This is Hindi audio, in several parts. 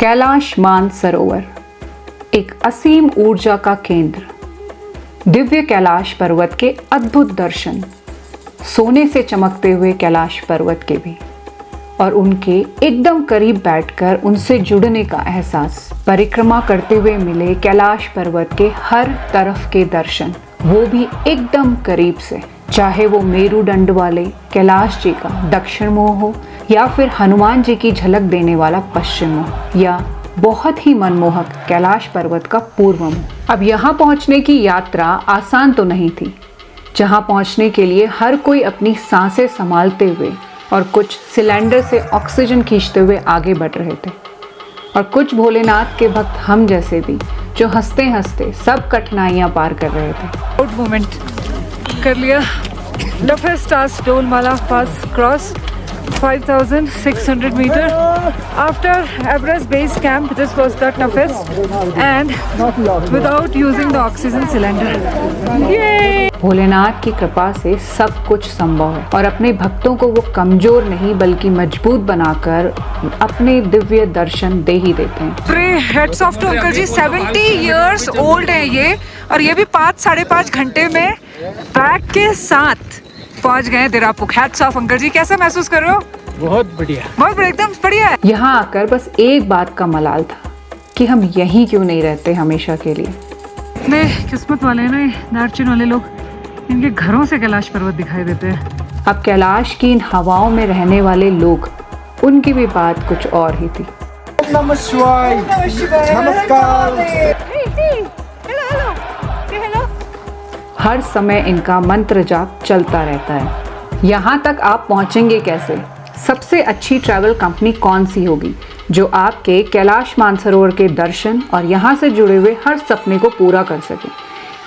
कैलाश मानसरोवर एक असीम ऊर्जा का केंद्र, दिव्य कैलाश पर्वत के अद्भुत दर्शन, सोने से चमकते हुए कैलाश पर्वत के भी, और उनके एकदम करीब बैठकर उनसे जुड़ने का एहसास। परिक्रमा करते हुए मिले कैलाश पर्वत के हर तरफ के दर्शन, वो भी एकदम करीब से। चाहे वो मेरुदंड वाले कैलाश जी का दक्षिण मुंह हो या फिर हनुमान जी की झलक देने वाला पश्चिम मुंह, या बहुत ही मनमोहक कैलाश पर्वत का पूर्व मुंह। अब यहाँ पहुँचने की यात्रा आसान तो नहीं थी, जहाँ पहुँचने के लिए हर कोई अपनी सांसें संभालते हुए और कुछ सिलेंडर से ऑक्सीजन खींचते हुए आगे बढ़ रहे थे, और कुछ भोलेनाथ के भक्त हम जैसे भी, जो हंसते हंसते सब कठिनाइयाँ पार कर रहे थे। आउट मूवमेंट कर लिया। नफेस task डोलमाला pass cross 5,600 meter. After Everest base camp, this was the toughest and without using the oxygen cylinder. Yay! Bholenath की कृपा से सब कुछ संभव है, और अपने भक्तों को वो कमजोर नहीं बल्कि मजबूत बनाकर अपने दिव्य दर्शन दे ही देते हैं। Heads off to uncle ji, 70 years old है ये, और ये भी 5-5.5 घंटे में बैग के साथ पहुंच गए दिरापुक। हेड्स ऑफ अंकल जी, कैसा महसूस कर रहे हो? बहुत बढ़िया, बहुत बढ़िया, एकदम बढ़िया है। यहाँ आकर बस एक बात का मलाल था कि हम यहीं क्यों नहीं रहते हमेशा के लिए। इतने किस्मत वाले हैं ना ये दार्जिलिंग वाले लोग, इनके घरों से कैलाश पर्वत दिखाई देते हैं। अब कैलाश की इन हवाओं में रहने वाले लोग, उनकी भी बात कुछ और ही थी। नमः शिवाय, नमस्कार। हर समय इनका मंत्र जाप चलता रहता है। यहाँ तक आप पहुँचेंगे कैसे? सबसे अच्छी ट्रैवल कंपनी कौन सी होगी जो आपके कैलाश मानसरोवर के दर्शन और यहाँ से जुड़े हुए हर सपने को पूरा कर सके?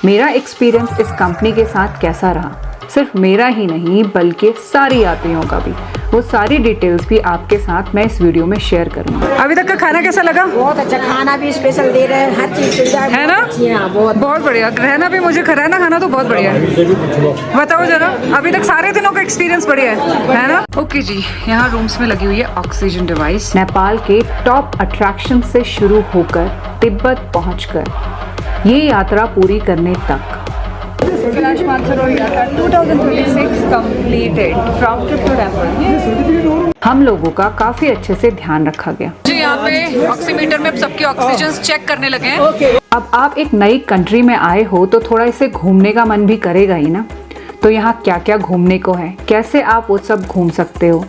मेरा एक्सपीरियंस इस कंपनी के साथ कैसा रहा, सिर्फ मेरा ही नहीं बल्कि सारी यात्रियों का भी, वो सारी डिटेल्स भी आपके साथ मैं इस वीडियो में शेयर करूँगी। अभी तक का खाना कैसा लगा? बहुत अच्छा, खाना भी स्पेशल दे रहे हैं, हर चीज सुविधा है ना? बहुत बढ़िया। रहना भी, मुझे रहना खाना तो बहुत बढ़िया है। बताओ जरा, अभी तक सारे दिनों का एक्सपीरियंस बढ़िया है ना? ओके जी, यहाँ रूम्स में लगी हुई है ऑक्सीजन डिवाइस। नेपाल के टॉप अट्रैक्शन से शुरू होकर तिब्बत पहुंचकर ये यात्रा पूरी करने तक Kailash Mansarovar yatra 2026 completed from trip to temple। हम लोगों का काफी अच्छे से ध्यान रखा गया। जी, यहाँ पे ऑक्सीमीटर में सबकी ऑक्सीजन चेक करने लगे हैं। अब आप एक नई कंट्री में आए हो तो थोड़ा इसे घूमने का मन भी करेगा ही ना। तो यहाँ क्या क्या घूमने को है, कैसे आप वो सब घूम सकते हो,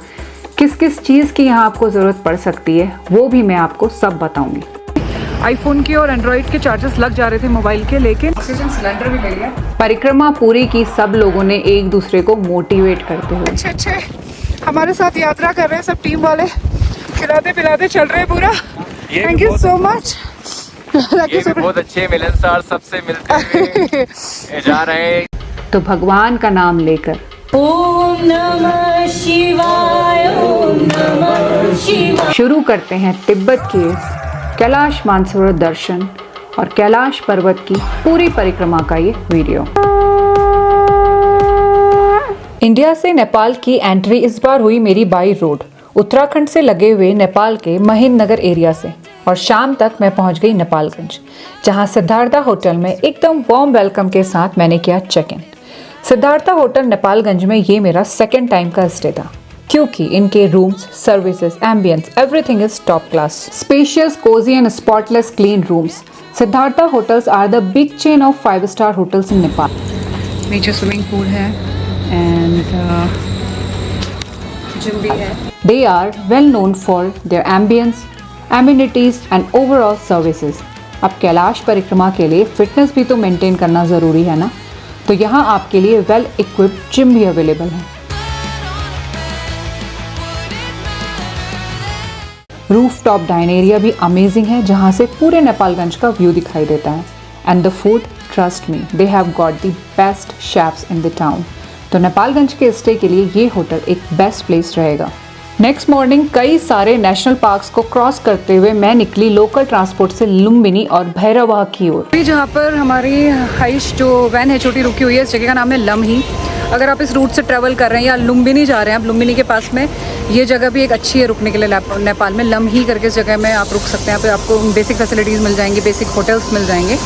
किस किस चीज़ की यहाँ आपको ज़रूरत पड़ सकती है, वो भी मैं आपको सब बताऊंगी। आईफोन के और एंड्रॉइड के चार्जेस लग जा रहे थे मोबाइल के, लेकिन ऑक्सीजन सिलेंडर भी मिल गया। परिक्रमा पूरी की सब लोगों ने एक दूसरे को मोटिवेट करते हुए। अच्छे हमारे साथ यात्रा कर रहे हैं सब टीम वाले, खिलाते पिलाते चल रहे हैं पूरा। Thank you so much. ये भी बहुत अच्छे मिलनसार सबसे मिलते हुए जा रहे हैं। तो भगवान का नाम लेकर ओम नमः शिवाय, ओम नमः शिवाय। शुरू करते हैं तिब्बत के कैलाश मानसरोवर दर्शन और कैलाश पर्वत की पूरी परिक्रमा का ये वीडियो। इंडिया से नेपाल की एंट्री इस बार हुई मेरी बाई रोड, उत्तराखंड से लगे हुए नेपाल के महेंद्रनगर एरिया से, और शाम तक मैं पहुंच गई नेपालगंज, जहां सिद्धार्था होटल में एकदम वार्म वेलकम के साथ मैंने किया check in. Siddhartha hotel Nepalgunj में ये मेरा सेकेंड टाइम का स्टे था, क्योंकि इनके rooms, services, ambience, everything is top class. Spacious, cozy and spotless clean rooms. Siddhartha hotels are the big chain of 5-star hotels in Nepal. नीचे स्विमिंग पूल है एंड जिम भी है। They are well known for their ambience, amenities and overall services. अब कैलाश परिक्रमा के लिए फिटनेस भी तो मेंटेन करना ज़रूरी है ना, तो यहाँ आपके लिए वेल इक्विप्ड जिम भी अवेलेबल है। रूफ टॉप डाइन एरिया भी अमेजिंग है, जहाँ से पूरे नेपालगंज का व्यू दिखाई देता है। And the food, trust me, they have got the best chefs in the town. तो नेपालगंज के स्टे के लिए ये होटल एक बेस्ट प्लेस रहेगा। नेक्स्ट मॉर्निंग कई सारे नेशनल पार्क्स को क्रॉस करते हुए मैं निकली लोकल ट्रांसपोर्ट से लुम्बिनी और भैरवा की ओर। अभी जहाँ पर हमारी हाइश जो वैन है छोटी रुकी हुई है, इस जगह का नाम है लम्ही। अगर आप इस रूट से ट्रैवल कर रहे हैं या लुम्बिनी जा रहे हैं, आप लुम्बिनी के पास में ये जगह भी एक अच्छी है रुकने के लिए। नेपाल में लम्ही करके इस जगह में आप रुक सकते हैं। यहाँ पे आपको बेसिक फैसिलिटीज़ मिल जाएंगी, बेसिक होटल्स मिल जाएंगे।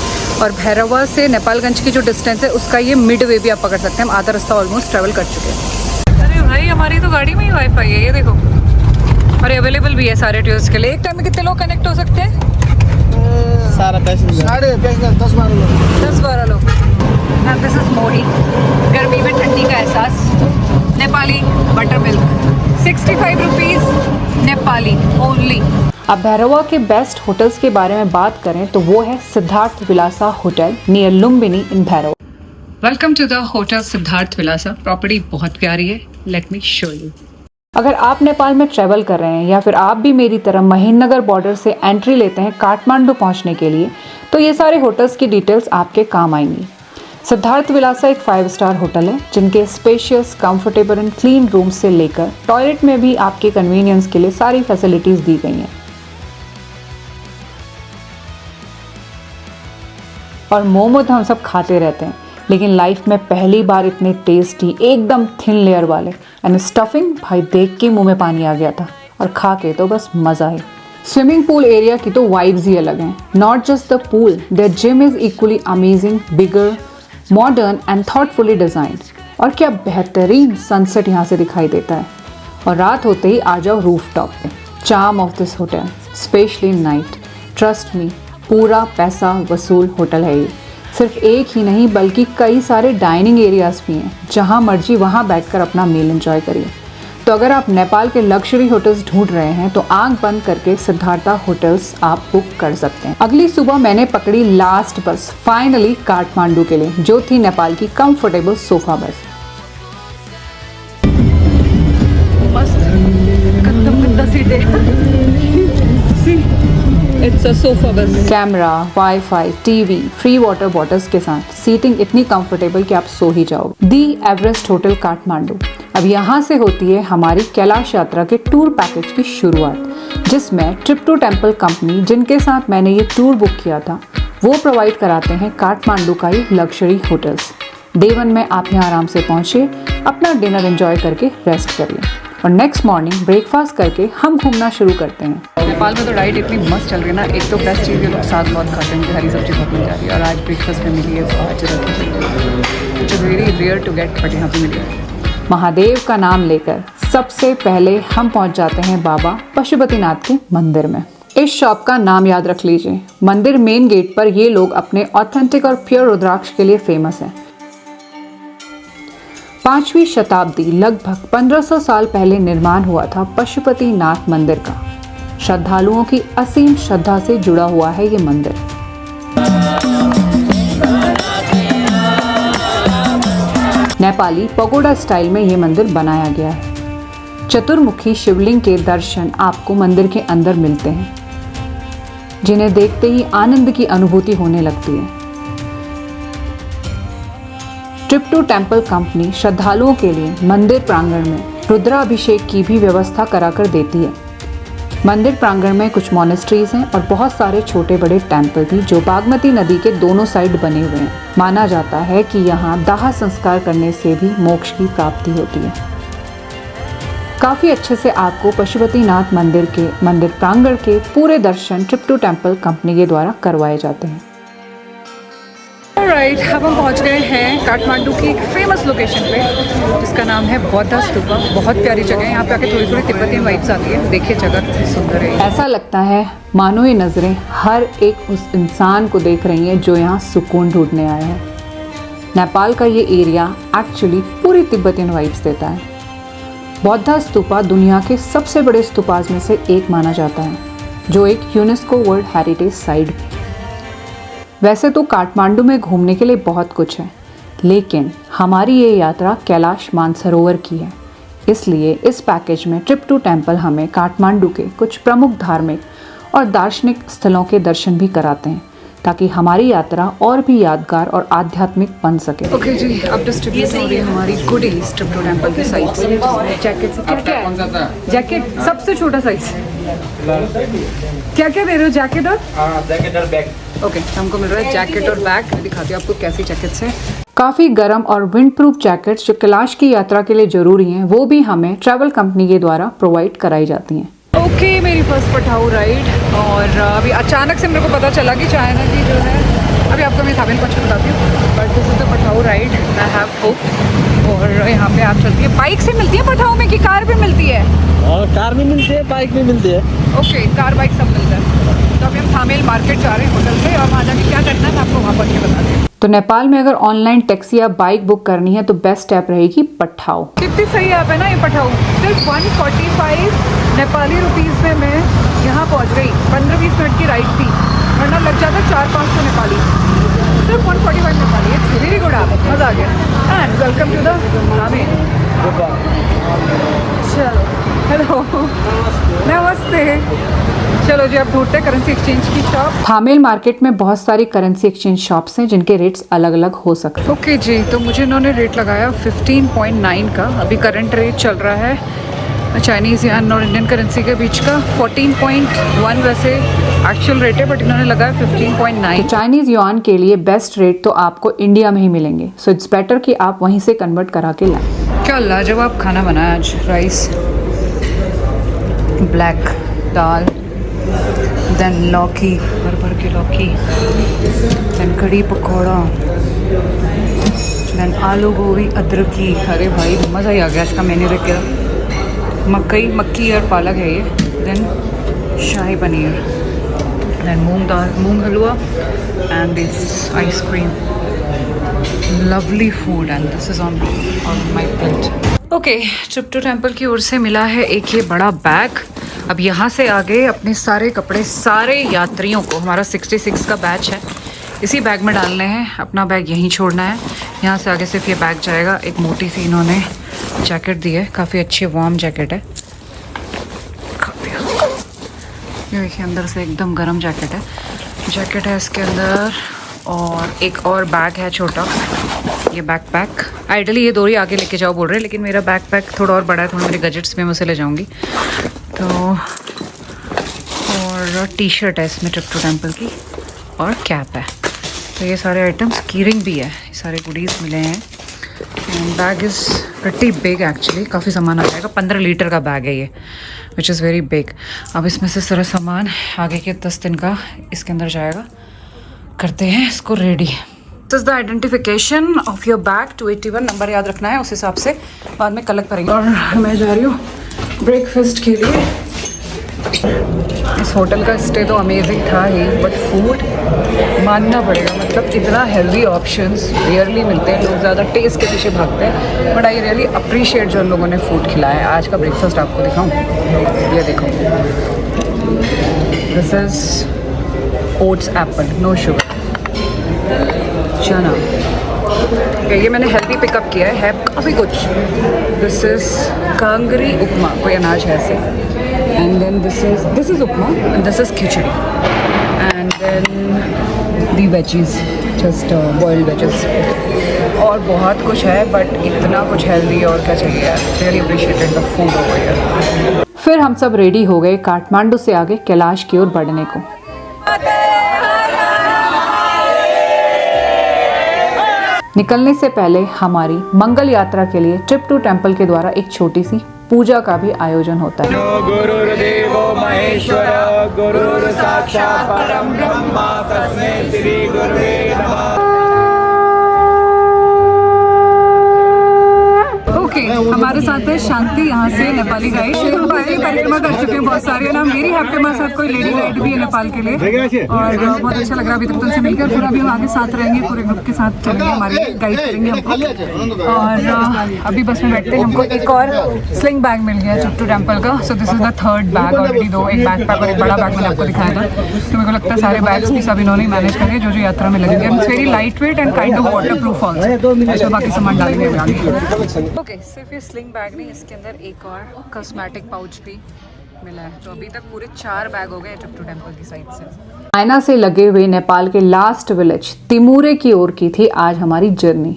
और भैरवा से नेपालगंज की जो डिस्टेंस है उसका ये मिड वे भी आप पकड़ सकते हैं। हम आधा रास्ता ऑलमोस्ट ट्रैवल कर चुके हैं। अरे भाई हमारी तो गाड़ी में ही वाईफाई है, ये देखो। और अवेलेबल भी है सारे टूर्स के लिए। एक टाइम में कितने लोग कनेक्ट हो सकते हैं? सारा पैसेंजर 10-12 लोग। एंड दिस इज मोही, गर्मी में ठंडी का एहसास। Nepali butter milk 65 rupees Nepali only. अब भैरवा के बेस्ट होटल्स के बारे में बात करें तो वो है Siddharth Vilasa hotel near Lumbini in Bhairahawa. Welcome to the hotel Siddharth Vilasa. Property बहुत प्यारी है, लेट मी शो यू। अगर आप नेपाल में ट्रैवल कर रहे हैं या फिर आप भी मेरी तरह महेंद्रनगर बॉर्डर से एंट्री लेते हैं काठमांडू पहुंचने के लिए, तो ये सारे होटल्स की डिटेल्स आपके काम आएंगी। सिद्धार्थ विलासा एक 5 स्टार होटल है जिनके spacious, comfortable and clean room से लेकर टॉयलेट में भी आपके कन्वीनियंस के लिए सारी फैसिलिटीज दी गई हैं। और मोमो तो हम सब खाते रहते हैं, लेकिन लाइफ में पहली बार इतने टेस्टी एकदम थिन लेयर वाले एंड स्टफिंग, भाई देख के मुंह में पानी आ गया था और खा के तो बस मज़ा है। स्विमिंग पूल एरिया की तो वाइब्स ही अलग हैं। Not just the pool, there gym is equally amazing, bigger, modern and thoughtfully designed. और क्या बेहतरीन सनसेट यहाँ से दिखाई देता है। और रात होते ही आ जाओ रूफ टॉप पे। Charm of this hotel specially night, trust me, पूरा पैसा वसूल होटल है ये। सिर्फ एक ही नहीं बल्कि कई सारे डाइनिंग एरियाज़ भी हैं, जहां मर्जी वहां बैठकर अपना मील एंजॉय करिए। तो अगर आप नेपाल के लग्जरी होटल्स ढूंढ रहे हैं तो आंख बंद करके सिद्धार्था होटल्स आप बुक कर सकते हैं। अगली सुबह मैंने पकड़ी लास्ट बस फाइनली काठमांडू के लिए, जो थी नेपाल की कंफर्टेबल सोफा बस। इट्स अ सोफा बस। Camera, wifi, TV, free water bottles के साथ सीटिंग इतनी कंफर्टेबल कि आप सो ही जाओगे। दी एवरेस्ट होटल काठमांडू। अब यहाँ से होती है हमारी कैलाश यात्रा के टूर पैकेज की शुरुआत, जिसमें ट्रिप टू टेम्पल कंपनी, जिनके साथ मैंने ये टूर बुक किया था, वो प्रोवाइड कराते हैं काठमांडू का ये लग्जरी होटल्स। डे 1 में आप यहाँ आराम से पहुँचे, अपना डिनर एंजॉय करके रेस्ट करिए और नेक्स्ट मॉर्निंग ब्रेकफास्ट करके हम घूमना शुरू करते हैं। नेपाल में तो डाइट इतनी मस्त चल रही है ना। एक तो बेस्ट चीज़ ये लोग साग बहुत खाते हैं, हरी सब्जी बहुत मिल जा रही है। और आज ब्रेकफास्ट में मिली है बाजरा की खिचड़ी, which is very rare to get, but यहाँ पे मिली है। महादेव का नाम लेकर सबसे पहले हम पहुंच जाते हैं बाबा पशुपतिनाथ के मंदिर में। इस शॉप का नाम याद रख लीजिए। मंदिर मेन गेट पर ये लोग अपने ऑथेंटिक और प्योर रुद्राक्ष के लिए फेमस हैं। 5वीं शताब्दी, लगभग 1500 साल पहले निर्माण हुआ था पशुपतिनाथ मंदिर का। श्रद्धालुओं की असीम श्रद्धा से जुड़ा हुआ है ये मंदिर। नेपाली पगोडा स्टाइल में ये मंदिर बनाया गया है। चतुर्मुखी शिवलिंग के दर्शन आपको मंदिर के अंदर मिलते हैं, जिन्हें देखते ही आनंद की अनुभूति होने लगती है। ट्रिप टू टेम्पल कंपनी श्रद्धालुओं के लिए मंदिर प्रांगण में रुद्राभिषेक की भी व्यवस्था कराकर देती है। मंदिर प्रांगण में कुछ मॉनेस्ट्रीज हैं और बहुत सारे छोटे बड़े टेम्पल भी, जो बागमती नदी के दोनों साइड बने हुए हैं। माना जाता है कि यहाँ दाह संस्कार करने से भी मोक्ष की प्राप्ति होती है। काफ़ी अच्छे से आपको पशुपतिनाथ मंदिर के मंदिर प्रांगण के पूरे दर्शन ट्रिप टू टेम्पल कंपनी के द्वारा करवाए जाते हैं। ऑलराइट, अब हम पहुंच गए हैं काठमांडू की एक फेमस लोकेशन पे, जिसका नाम है बौद्ध स्तूपा। बहुत प्यारी जगह है। यहाँ पे आके थोड़ी थोड़ी तिब्बती वाइब्स आती है। देखिए जगह कितनी सुंदर है। ऐसा लगता है मानो ये नज़रें हर एक उस इंसान को देख रही हैं जो यहाँ सुकून ढूंढने आया है। नेपाल का ये एरिया एक्चुअली पूरी तिब्बतियन वाइब्स देता है। बौद्ध स्तूपा दुनिया के सबसे बड़े स्तूपाज में से एक माना जाता है, जो एक यूनेस्को वर्ल्ड हेरिटेज साइट भी। वैसे तो काठमांडू में घूमने के लिए बहुत कुछ है, लेकिन हमारी ये यात्रा कैलाश मानसरोवर की है। इसलिए इस पैकेज में ट्रिप टू टेम्पल हमें काठमांडू के कुछ प्रमुख धार्मिक और दार्शनिक स्थलों के दर्शन भी कराते हैं, ताकि हमारी यात्रा और भी यादगार और आध्यात्मिक बन सके। ओके जी, अब डिस्ट्रीब्यूट हो रही है हमारी गुडीज ट्रिप्टो टेम्पल की साइड से। जैकेट से क्या है? जैकेट सबसे छोटा साइज। क्या क्या दे रहे हो? जैकेट और जैकेट और बैग। ओके, हमको मिल रहा है जैकेट और बैग। मैं दिखाती हूँ आपको कैसी जैकेट्स हैं। काफ़ी गर्म और विंड प्रूफ जैकेट्स जो कैलाश की यात्रा के लिए ज़रूरी हैं, वो भी हमें ट्रैवल कंपनी के द्वारा प्रोवाइड कराई जाती हैं। ओके, मेरी फर्स्ट पठाऊ राइड। और अभी अचानक से मेरे को पता चला कि चाइना की जो है, अभी आपको मैं थाबिल कुछ बताती हूँ, but this is the Pathao ride. I have hope. और यहाँ पे आप चलती है, बाइक से मिलती है पठाऊ में कि कार भी मिलती है? और कार भी मिलती है, बाइक भी मिलती है। ओके, कार बाइक सब मिलता है। तो अभी हम थामेल मार्केट जा रहे हैं होटल से, और वहाँ जाके क्या करना है मैं आपको वहाँ पहुँच के बता दूँ। तो नेपाल में अगर ऑनलाइन टैक्सी या बाइक बुक करनी है तो बेस्ट स्टेप रहेगी पठाऊ। कितनी सही ऐप है ना ये पठाऊ। सिर्फ 145 नेपाली रुपीज़ में मैं यहाँ पहुँच गई। 15-20 मिनट की राइड थी, वरना लग जाता 400-500 नेपाली। सिर्फ 145 Nepali. It's very good app, मज़ा आ गया। And welcome to the Thamel. चलो, हेलो, नमस्ते। चलो जी, अब ढूंढते करेंसी एक्सचेंज की शॉप। थामेल मार्केट में बहुत सारी करेंसी एक्सचेंज शॉप्स हैं जिनके रेट्स अलग अलग हो सकते हैं। ओके जी, तो मुझे इन्होंने रेट लगाया 15.9 का। अभी करंट रेट चल रहा है चाइनीज़ यान और इंडियन करेंसी के बीच का 14.1 वैसे एक्चुअल रेट है, बट इन्होंने लगाया 15.9। तो चाइनीज़ युआन के लिए बेस्ट रेट तो आपको इंडिया में ही मिलेंगे, सो इट्स बेटर कि आप वहीं से कन्वर्ट करा के लाएं। क्या लाजवाब खाना बनाया आज। राइस, ब्लैक दाल, देन लौकी, भर के लौकी, देन कड़ी पकौड़ा, देन आलू गोभी अदरकी। अरे भाई मज़ा ही आ गया आज का मेन्यू देख के। मक्की और पालक है ये, then shahi paneer, then moong halwa and this ice cream. Lovely food and this is on my plate. Okay, trip to temple की ओर से मिला है एक ये बड़ा बैग। अब यहाँ से आगे अपने सारे कपड़े सारे यात्रियों को, हमारा 66 का बैच है, इसी बैग में डालने हैं। अपना बैग यहीं छोड़ना है। यहाँ से आगे सिर्फ ये बैग जाएगा। एक मोटी सी इन्होंने जैकेट दी है, काफ़ी अच्छी वार्म जैकेट है। ये देखिए, अंदर से एकदम गर्म जैकेट है इसके अंदर। और एक और बैग है छोटा, ये बैकपैक। आइडली ये दो ही आगे लेके जाओ बोल रहे हैं, लेकिन मेरा बैकपैक थोड़ा और बड़ा है, थोड़ा मेरे गजेट्स में मैं उसे ले जाऊंगी। तो और टी शर्ट है इसमें ट्रिप्टो टेम्पल की, और कैप है। तो ये सारे आइटम्स, कीरिंग भी है, ये सारे गुडीज़ मिले हैं। And bag is pretty big actually, काफ़ी सामान आ जाएगा। 15 लीटर का बैग है ये, विच इज़ वेरी बिग। अब इसमें से सारा सामान आगे के 10 दिन का इसके अंदर जाएगा। करते हैं इसको ready. This is the identification of your bag. 281 number याद रखना है, उस हिसाब से बाद में कलेक्ट करेंगे। और मैं जा रही हूँ ब्रेकफास्ट के लिए। इस होटल का स्टे तो अमेजिंग था ही, बट फूड मानना पड़ेगा, मतलब इतना हेल्दी ऑप्शंस रियरली मिलते हैं। लोग ज़्यादा टेस्ट के पीछे भागते हैं, बट आई रियली अप्रिशिएट जो लोगों ने फूड खिलाया है। आज का ब्रेकफास्ट आपको दिखाऊँ, ये देखो, this is oats apple, no sugar, chana. ये मैंने हेल्दी पिकअप किया है काफ़ी कुछ। दिस इज़ कांगरी उपमा, कोई अनाज है ऐसे। And then this is upma and this is khichdi. And then the veggies, just boiled veggies. और बहुत कुछ है, बट इतना कुछ हेल्दी और क्या चाहिए यार। Really appreciated the food over here. फिर हम सब रेडी हो गए काठमांडू से आगे कैलाश की ओर बढ़ने को। निकलने से पहले हमारी मंगल यात्रा के लिए ट्रिप्टो टेम्पल के द्वारा एक छोटी सी पूजा का भी आयोजन होता है। गुरुर्देवो महेश्वर गुरुर् साक्षात् परम ब्रह्म तस्मै श्री गुरुवे नमः। ओके, हमारे साथ है शांति, यहाँ से नेपाली गाइड। पहले परिक्रमा कर चुके हैं बहुत सारे ना। मेरी हैप्पी माँ साथ कोई लेडी गाइड भी है नेपाल के लिए, और बहुत अच्छा लग रहा है अभी तक तुमसे मिलकर। पूरा भी हम आगे साथ रहेंगे, पूरे ग्रुप के साथ चलेंगे, हमारे गाइड करेंगे हमको। और अभी बस में बैठते हैं। हमको एक और स्लिंग बैग मिल गया ट्रिप्टो टेम्पल का। So this is the third bag already. दो, एक बैग पैक और एक बड़ा बैग मैंने आपको दिखाया था। तो मेरे को लगता है सारे बैग्स भी सब इन्होंने मैनेज करे जो यात्रा में लगेंगे। It's very light weight and kind of water proof also. इसमें बाकी सामान डालेंगे आगे। ओके, सिर्फ ये स्लिंग बैग नहीं, इसके अंदर एक और कॉस्मेटिक पाउच भी मिला है। तो अभी तक पूरे 4 बैग हो गए ट्रिप्टो टेम्पल की साइड से। चाइना से लगे हुए नेपाल के लास्ट विलेज तिमूरे की ओर की थी आज हमारी जर्नी।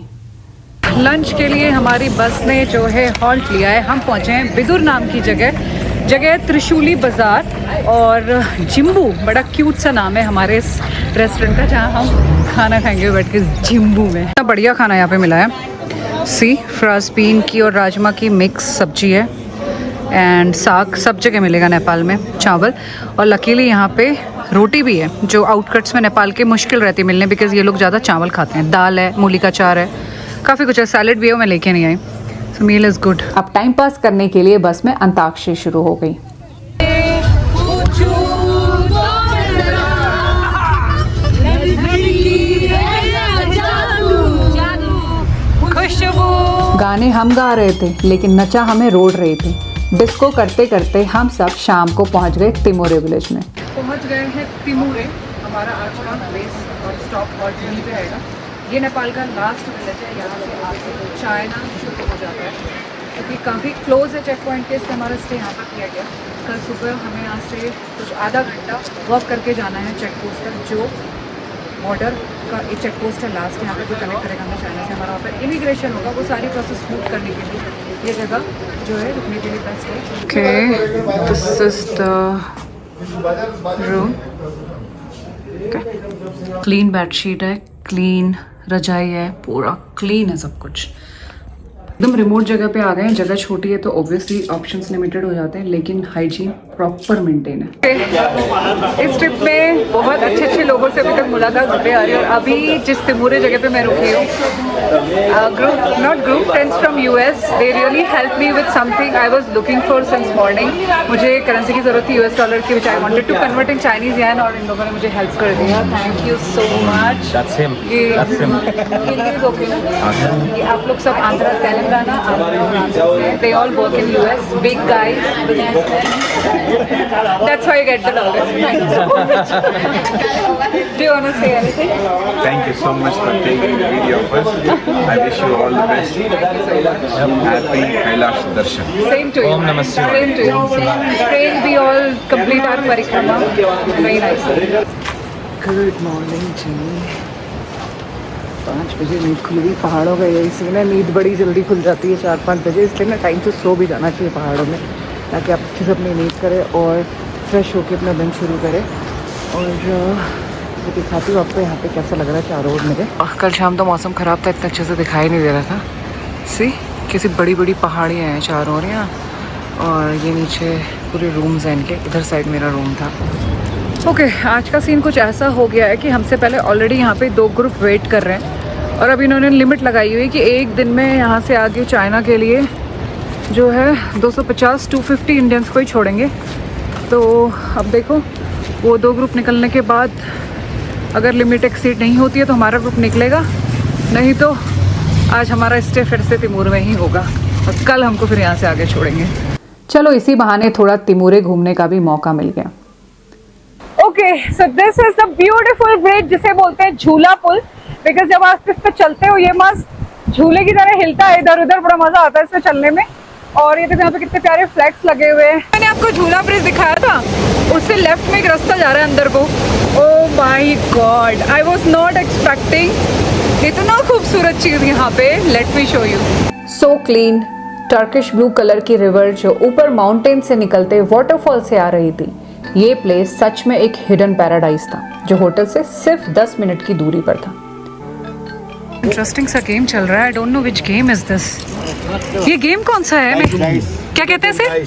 लंच के लिए हमारी बस ने जो है हॉल्ट लिया है। हम पहुंचे हैं बिदुर नाम की जगह त्रिशूली बाज़ार और जिम्बू, बड़ा क्यूट सा नाम है हमारे इस रेस्टोरेंट का, जहां हम खाना खाएंगे बैठ के जिम्बू में। इतना बढ़िया खाना यहाँ पे मिला है। सी फ्रांस बीन की और राजमा की मिक्स सब्जी है एंड साग सब जगह मिलेगा नेपाल में, चावल, और लकीली यहाँ पे रोटी भी है जो आउटकट्स में नेपाल के मुश्किल रहती है मिलने, बिकॉज ये लोग ज़्यादा चावल खाते हैं। दाल है, मूली का अचार है, काफ़ी कुछ है, सैलेड भी है, वो मैं लेके नहीं आई। सो मील इज़ गुड। अब टाइम पास करने के लिए बस में अंताक्षरी शुरू हो गई। गाने हम गा रहे थे लेकिन नचा हमें रोड रही थी। डिस्को करते करते हम सब शाम को पहुंच गए तिमूरे विलेज में। पहुंच गए हैं तिमूरे, हमारा आज का बेस और स्टॉप और यहीं पे रहेगा। ये नेपाल का लास्ट विलेज है, यहाँ से आपको चाइना शुरू हो जाता है क्योंकि काफ़ी क्लोज है चेक पॉइंट के, इसलिए हमारा स्टे यहाँ पर किया गया। कल सुबह हमें यहाँ से कुछ आधा घंटा वॉक करके जाना है चेक पोस्ट तक, जो बॉर्डर का एक चेक पोस्ट है लास्ट, यहाँ पर जो कनेक्ट करेगा हमें चाइना से। हमारा वहाँ पर इमिग्रेशन होगा, वो सारी प्रोसेस स्मूथ करने के लिए ये जगह जो है रुकने के लिए बेस्ट है। Okay, this is the room. Clean bedsheet है, क्लीन रजाई है, पूरा क्लीन है सब कुछ। एकदम रिमोट जगह पे आ गए हैं। जगह छोटी है तो ऑब्वियसली ऑप्शंस लिमिटेड हो जाते हैं, लेकिन हाइजीन प्रॉपर मेंटेन है। इस ट्रिप में बहुत अच्छे अच्छे लोगों से अभी तक मुलाकात होते आ रही है। और अभी जिस तिमूरे जगह पे मैं रुकी हूँ, group friends from US, they really help me with something I was looking for since morning. मुझे करेंसी की ज़रूरत थी US डॉलर की, which I wanted to convert in Chinese yen, और इन लोगों ने मुझे हेल्प कर दिया। Thank you so much. ये आप लोग सब Andhra Telangana, they all work in US, big guys, businessmen. That's why you get the dollars. Thank you so much. Do you want to say anything? Thank you so much for taking the video first. I wish you all the best. Thank you so much. Happy Kailash Darshan. Same to you. Om Namah Shivaya. Same to you. Pray we all complete our parikrama very nicely. Good morning ji. 5 बजे नींद खुल गई। पहाड़ों का यही सीन है, नींद बड़ी जल्दी खुल जाती है 4-5 बजे, इसलिए ना टाइम से सो भी जाना चाहिए पहाड़ों में, ताकि आप अच्छे से अपनी नींद करें और फ्रेश होकर अपना दिन शुरू करें। और वो दिखाती हूँ आपको यहाँ पे कैसा लग रहा है चारों ओर मेरे। कल शाम तो मौसम ख़राब था, इतना अच्छे से दिखाई नहीं दे रहा था। सी कैसी बड़ी बड़ी पहाड़ियाँ हैं चारों ओर यहाँ, और ये नीचे पूरे रूम्स हैं इनके। इधर साइड मेरा रूम था। ओके, आज का सीन कुछ ऐसा हो गया है कि हमसे पहले ऑलरेडी यहाँ पे 2 ग्रुप वेट कर रहे हैं, और अभी इन्होंने लिमिट लगाई हुई है कि एक दिन में यहाँ से आगे चाइना के लिए जो है 250-250 इंडियंस को ही छोड़ेंगे। तो अब देखो, वो 2 ग्रुप निकलने के बाद अगर लिमिट एक्सीड नहीं होती है तो हमारा ग्रुप निकलेगा, नहीं तो आज हमारा स्टे फिर से तिमूर में ही होगा, और कल हमको फिर यहाँ से आगे छोड़ेंगे। चलो इसी बहाने थोड़ा तिमूरे घूमने का भी मौका मिल गया। Okay, so this is the beautiful bridge जिसे बोलते हैं झूला पुल, बिकॉज जब आप इस पे चलते हो ये मस्त झूले की तरह हिलता है इधर उधर, बड़ा मजा आता है इसमें चलने में। और ये देखो यहाँ पे कितने प्यारे फ्लैग्स लगे हुए हैं। मैंने आपको झूला ब्रिज दिखाया था, उससे लेफ्ट में एक रास्ता जा रहा है अंदर को। Oh my God, I was not expecting इतना खूबसूरत चीज यहाँ पे। Late me show you. So clean Turkish blue colour की रिवर जो ऊपर माउंटेन से निकलते वाटरफॉल से आ रही थी। ये प्लेस सच में एक हिडन पैराडाइज था जो होटल से सिर्फ 10 मिनट की दूरी पर था। इंटरेस्टिंग सा गेम चल रहा है। I don't know which game is this. ये गेम कौन सा है? क्या कहते हैं इसे?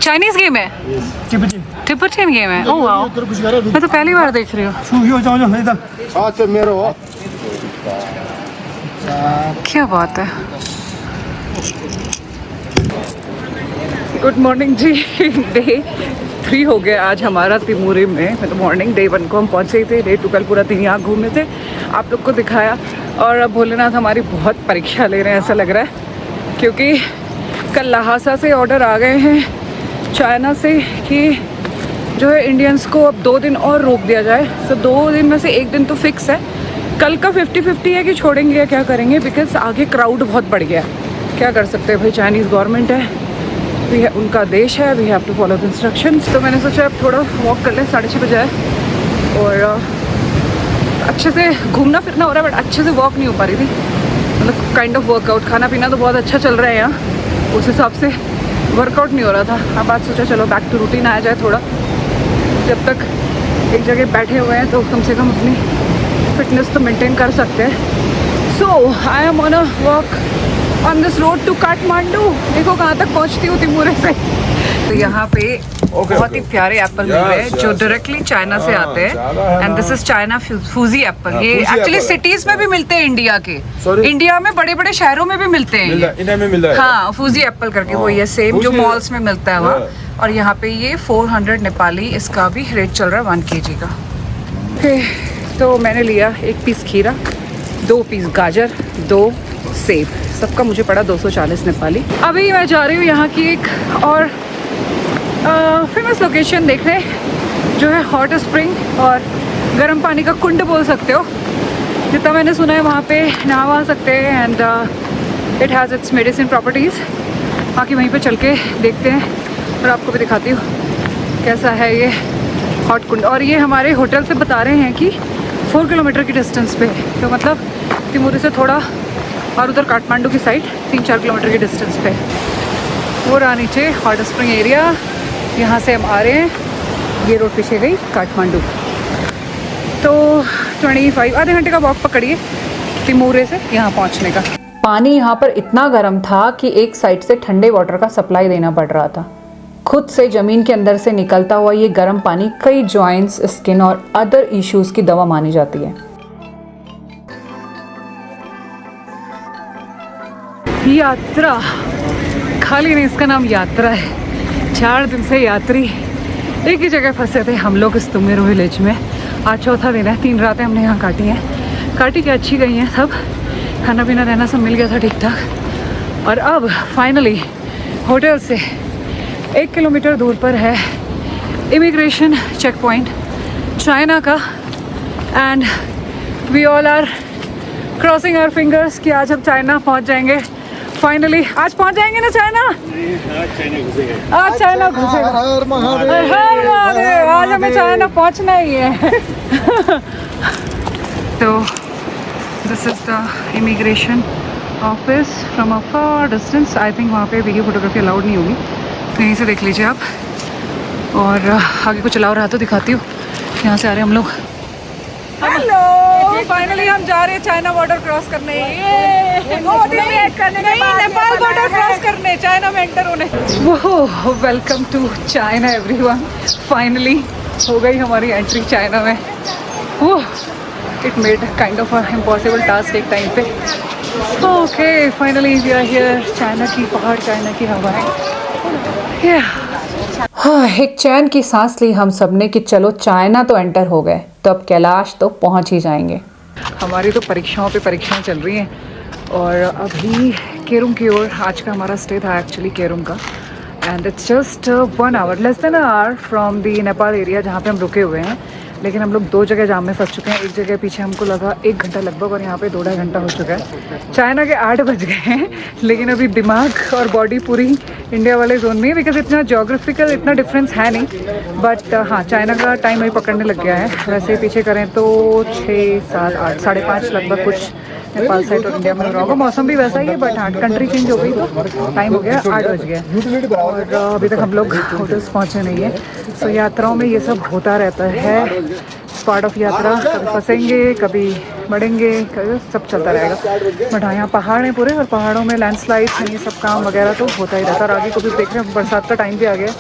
चाइनीज गेम है? तिब्बतियन गेम है? ओह वाओ, मैं तो पहली बार देख रही हूँ। क्या बात है। गुड मॉर्निंग जी। डे 3 हो गया आज हमारा तिमूरे में। मतलब मॉर्निंग डे 1 को हम पहुँचे थे, डे 2 कल पूरा दिन यहाँ घूमे थे, आप लोग को दिखाया। और अब भोलेनाथ हमारी बहुत परीक्षा ले रहे हैं ऐसा लग रहा है, क्योंकि कल लहासा से ऑर्डर आ गए हैं चाइना से कि जो है इंडियंस को अब 2 दिन और रोक दिया जाए। तो 2 दिन में से 1 दिन तो फिक्स है, कल का 50-50 है कि छोड़ेंगे या क्या करेंगे, बिकॉज आगे क्राउड बहुत बढ़ गया है। क्या कर सकते हैं भाई, चाइनीज़ गवर्नमेंट है, उनका देश है, we have to follow the instructions. तो मैंने सोचा अब थोड़ा वॉक कर लें, 6:30 बजे है और अच्छे से घूमना फिरना हो रहा है बट अच्छे से वॉक नहीं हो पा रही थी, मतलब काइंड ऑफ वर्कआउट। खाना पीना तो बहुत अच्छा चल रहा है यहाँ, उस हिसाब से वर्कआउट नहीं हो रहा था। अब आज सोचा चलो बैक टू रूटीन आया जाए थोड़ा, जब तक एक जगह बैठे हुए हैं तो कम से कम अपनी फिटनेस तो मेंटेन कर सकते हैं। So I am on a walk on this road to Kathmandu. देखो कहाँ तक पहुँचती हूँ तिमूरे से। तो यहाँ पे बहुत ही प्यारे एप्पल मिल रहे हैं जो डायरेक्टली चाइना से आते हैं and this is China Fuji Apple. ये एक्चुअली सिटीज में भी मिलते हैं इंडिया के, इंडिया में बड़े बड़े शहरों में भी मिलते हैं इंडिया में मिल रहा है। हाँ, फूजी एप्पल करके वो ये सेम जो मॉल्स में मिलता है वहाँ। और यहाँ पे ये 400 नेपाली इसका भी रेट चल रहा है 1 kg का। ओके, तो मैंने लिया 1 पीस खीरा, 2 पीस गाजर, 2 सेब, सबका मुझे पड़ा 240 नेपाली। अभी मैं जा रही हूँ यहाँ की एक और फेमस लोकेशन देखने, जो है हॉट स्प्रिंग और गर्म पानी का कुंड बोल सकते हो। जितना मैंने सुना है वहाँ पे नहा सकते हैं and it has its medicine properties. बाकी वहीं पे चल के देखते हैं और आपको भी दिखाती हूँ कैसा है ये हॉट कुंड। और ये हमारे होटल से बता रहे हैं कि 4 किलोमीटर की डिस्टेंस पे, तो मतलब तिमूरी से थोड़ा और उधर काठमांडू की साइड 3-4 किलोमीटर की डिस्टेंस पे। वो रहा नीचे हॉट स्प्रिंग एरिया, यहाँ से हम आ रहे हैं, ये रोड पीछे गई काठमांडू। तो 25 आधे घंटे का वॉक पकड़िए तिमूरे से यहाँ पहुँचने का। पानी यहाँ पर इतना गर्म था कि एक साइड से ठंडे वाटर का सप्लाई देना पड़ रहा था। खुद से ज़मीन के अंदर से निकलता हुआ ये गर्म पानी कई जॉइंट्स, स्किन और अदर इश्यूज़ की दवा मानी जाती है। यात्रा खाली नहीं, इसका नाम यात्रा है। 4 दिन से यात्री एक ही जगह फंसे थे हम लोग इस तुम्हेरो विलेज में। आज चौथा दिन है, 3 रातें हमने यहाँ काटी हैं। काटी के अच्छी गई हैं सब, खाना पीना रहना सब मिल गया था ठीक ठाक। और अब फाइनली होटल से 1 किलोमीटर दूर पर है इमिग्रेशन चेक पॉइंट चाइना का and we all are crossing our fingers कि आज हम चाइना पहुँच जाएंगे फाइनली। आज पहुँच जाएंगे ना चाइना? आज चाइना घुसेगा। हर महादेव, आज हमें चाइना पहुँचना ही है। तो this is the immigration office from a far distance. I think वहाँ पे वीडियो फोटोग्राफी अलाउड नहीं होगी, तो यहीं से देख लीजिए आप। और आगे कुछ अलाउ रहा तो दिखाती हूँ। यहाँ से आ रहे हैं हम लोग। हेलो, फाइनली हम जा रहे हैं चाइना बॉर्डर क्रॉस करने। नेपाल बॉर्डर क्रॉस करने, चाइना में एंटर होने। वो welcome to China everyone. Finally हो गई हमारी एंट्री चाइना में। वो it made kind of impossible task एक टाइम पे। Okay, finally we are here. China की पहाड़, चाइना की हवाएं। हाँ, एक चैन की सांस ली हम सब ने कि चलो चाइना तो एंटर हो गए, तो अब कैलाश तो पहुंच ही जाएंगे। हमारी तो परीक्षाओं पे परीक्षाएं चल रही हैं और अभी केरुम की ओर आज का हमारा स्टे था एक्चुअली केरुम का। And it's just 1 hour, less than an hour from the Nepal area जहाँ पे हम रुके हुए हैं। लेकिन हम लोग 2 जगह जाम में फंस चुके हैं। एक जगह पीछे हमको लगा 1 घंटा लगभग और यहाँ पे 2-2.5 घंटा हो चुका है। चाइना के 8 बज गए हैं लेकिन अभी दिमाग और बॉडी पूरी इंडिया वाले जोन में है, बिकॉज इतना जोग्राफिकल इतना डिफरेंस है नहीं। बट हाँ, चाइना का टाइम अभी पकड़ने लग गया है। वैसे पीछे करें तो 6, 7, 8, 5:30 लगभग कुछ नेपाल साइड और इंडिया में हो रहा होगा। मौसम भी वैसा ही है बट हाँ, कंट्री चेंज हो गई तो टाइम हो गया 8 बज गया और अभी तक हम लोग होटल्स पहुँचे नहीं हैं। सो यात्राओं में ये सब होता रहता है, पार्ट ऑफ यात्रा। कभी फंसेंगे, कभी बढ़ेंगे, कभी सब चलता रहेगा। बट हाँ, यहाँ पहाड़ हैं पूरे और पहाड़ों में लैंडस्लाइड्स हैं, ये सब काम वगैरह तो होता ही रहता है। और आगे को भी देख रहे हैं, बरसात का टाइम भी आ गया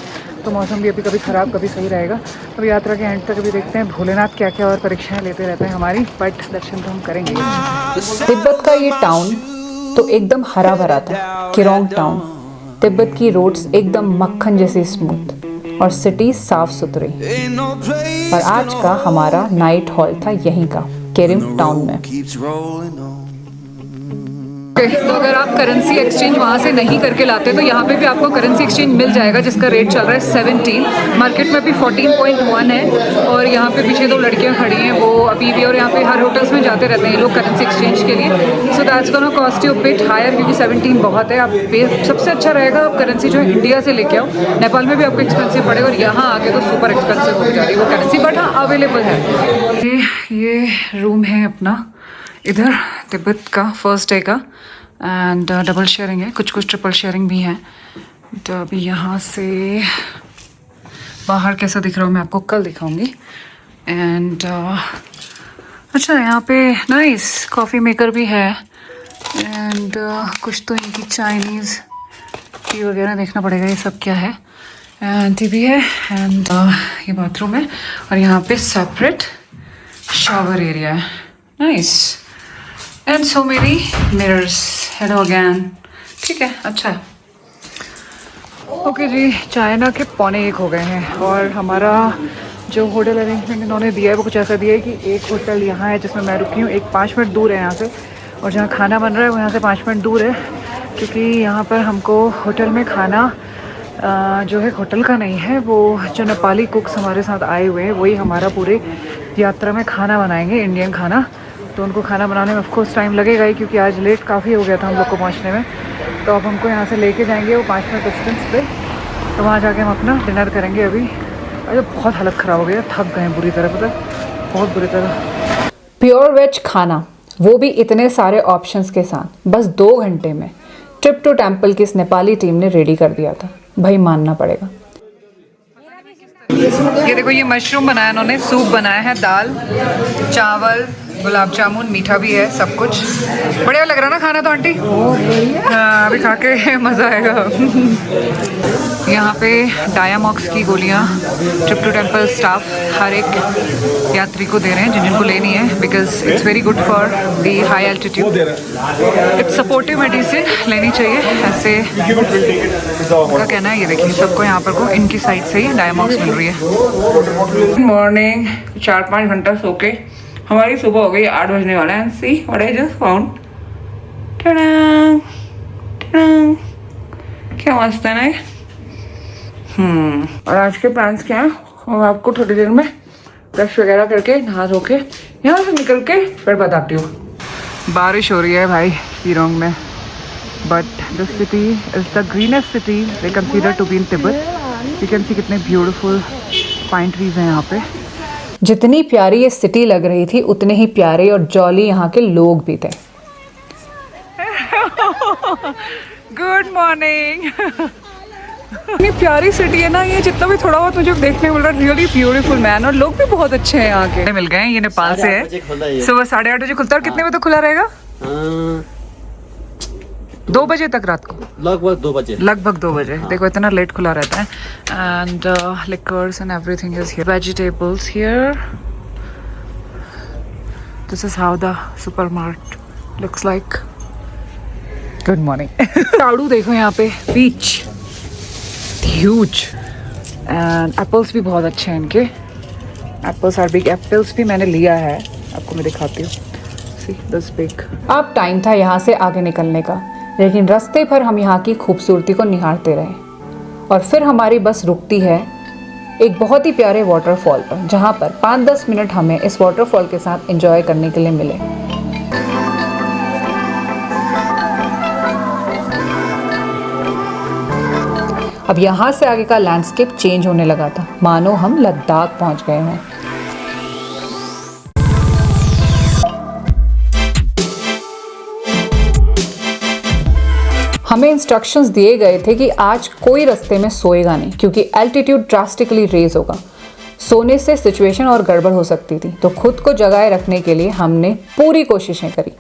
तो मौसम भी अभी कभी ख़राब कभी सही रहेगा। अब यात्रा के एंड तक अभी देखते हैं भोलेनाथ क्या क्या और परीक्षाएं लेते रहते हैं हमारी, बट दर्शन तो हम करेंगे। तिब्बत का ये टाउन तो एकदम हरा भरा था, किरोंग टाउन। तिब्बत की रोड्स एकदम मक्खन जैसी स्मूथ और सिटी साफ सुथरी। और आज का हमारा नाइट हॉल था यहीं का केरिम टाउन में। ओके, तो अगर आप करेंसी एक्सचेंज वहाँ से नहीं करके लाते तो यहाँ पे भी आपको करेंसी एक्सचेंज मिल जाएगा, जिसका रेट चल रहा है 17। मार्केट में भी 14.1 है। और यहाँ पे पीछे 2 लड़कियाँ खड़ी हैं, वो अभी भी, और यहाँ पे हर होटल्स में जाते रहते हैं लोग करेंसी एक्सचेंज के लिए। So that's gonna cost you bit higher, क्योंकि 17 बहुत है। आप सबसे अच्छा रहेगा आप करेंसी जो है इंडिया से लेके आओ। नेपाल में भी आपको एक्सपेंसिव पड़ेगा और यहाँ आके तो सुपर एक्सपेंसिव हो जा रही है वो करेंसी, बट हाँ अवेलेबल है। ये रूम है अपना इधर तिब्बत का फर्स्ट डे का, एंड डबल शेयरिंग है, कुछ कुछ ट्रिपल शेयरिंग भी है। तो अभी यहाँ से बाहर कैसा दिख रहा हूँ मैं आपको कल दिखाऊंगी। एंड अच्छा, यहाँ पे नाइस कॉफ़ी मेकर भी है, एंड कुछ तो इनकी चाइनीज़ टी वगैरह देखना पड़ेगा ये सब क्या है। एंड टी भी है, एंड ये बाथरूम है, और यहाँ पे सेपरेट शावर एरिया है। Nice, and so many mirrors. Hello again, ठीक है, अच्छा है। ओके जी, चाइना के 12:45 हो गए हैं, और हमारा जो होटल अरेंजमेंट इन्होंने दिया है वो कुछ ऐसा दिया है कि एक होटल यहाँ है जिसमें मैं रुकी हूँ, एक 5 मिनट दूर है यहाँ से, और जहाँ खाना बन रहा है वो यहाँ से 5 मिनट दूर है, क्योंकि यहाँ पर हमको होटल में खाना जो है होटल का नहीं है, वो जो नेपाली कुक्स हमारे साथ आए हुए हैं वही हमारा पूरे यात्रा में खाना बनाएंगे, इंडियन खाना। तो उनको खाना बनाने में ऑफकोर्स टाइम लगेगा ही, क्योंकि आज लेट काफ़ी हो गया था हम लोग को पहुँचने में। तो अब हमको यहाँ से लेके जाएंगे वो 5 मिनट डिस्टेंस पे, तो वहाँ जाके हम अपना डिनर करेंगे। अभी अरे बहुत हालत ख़राब हो गई, थक गए बुरी तरह, पता बहुत बुरी तरह। प्योर वेज खाना, वो भी इतने सारे ऑप्शंस के साथ, बस 2 घंटे में ट्रिप टू टेम्पल की इस नेपाली टीम ने रेडी कर दिया था, भाई मानना पड़ेगा। ये देखो, ये मशरूम बनाया इन्होंने, सूप बनाया है, दाल चावल गुलाब जामुन, मीठा भी है, सब कुछ बढ़िया लग रहा ना खाना तो आंटी? हाँ, अभी खा के मज़ा आएगा। यहाँ पे डायामॉक्स की गोलियाँ ट्रिप टू टेम्पल स्टाफ हर एक यात्री को दे रहे हैं जिनको लेनी है, because it's very good for the high altitude. It's supportive medicine, लेनी चाहिए ऐसे उनका कहना है। ये देखिए सबको यहाँ पर को इनकी साइड से ही डायामॉक्स मिल रही है। गुड मॉर्निंग, 4-5 घंटा सो के हमारी सुबह हो गई, 8 बजने वाला है। See what I just found, क्या मस्त है ना। और आज के प्लान्स क्या हैं हम आपको थोड़ी देर में ब्रश वगैरह करके नहा धो के यहाँ से निकल के फिर बताती हूँ। बारिश हो रही है भाई शीरोंग में, but the city is the greenest city they consider to be in Tibet. You can see कितने ब्यूटीफुल पाइन ट्रीज हैं यहाँ पे। जितनी प्यारी ये सिटी लग रही थी उतने ही प्यारे और जॉली यहाँ के लोग भी थे। Good morning. इतनी प्यारी सिटी है ना ये, जितना भी थोड़ा बहुत मुझे देखने को मिल रहा है, रियली ब्यूटीफुल मैन, और लोग भी बहुत अच्छे हैं यहाँ के। मिल गए हैं, ये नेपाल से है। सुबह 8:30 बजे खुलता है, और कितने बजे तक खुला रहेगा? 2 बजे तक रात को, लगभग 2 बजे। लगभग 2 बजे। देखो इतना लेट खुला रहता है। And liquors and everything is here, vegetables here. This is how the supermarket looks like. Good morning. झाड़ू देखो यहाँ पे, बीच ह्यूज, एंड एप्पल्स भी बहुत अच्छे हैं इनके। एप्पल्स आर बिग, एप्पल्स भी मैंने लिया है, आपको मैं दिखाती हूँ। See this big. अब टाइम था यहाँ से आगे निकलने का, लेकिन रास्ते भर हम यहाँ की खूबसूरती को निहारते रहे, और फिर हमारी बस रुकती है एक बहुत ही प्यारे वाटरफॉल पर, जहाँ पर 5-10 मिनट हमें इस वाटरफॉल के साथ एंजॉय करने के लिए मिले। अब यहाँ से आगे का लैंडस्केप चेंज होने लगा था, मानो हम लद्दाख पहुँच गए हैं। हमें इंस्ट्रक्शंस दिए गए थे कि आज कोई रास्ते में सोएगा नहीं, क्योंकि एल्टीट्यूड ड्रास्टिकली रेज होगा। सोने से सिचुएशन और गड़बड़ हो सकती थी, तो खुद को जगाए रखने के लिए हमने पूरी कोशिशें करी।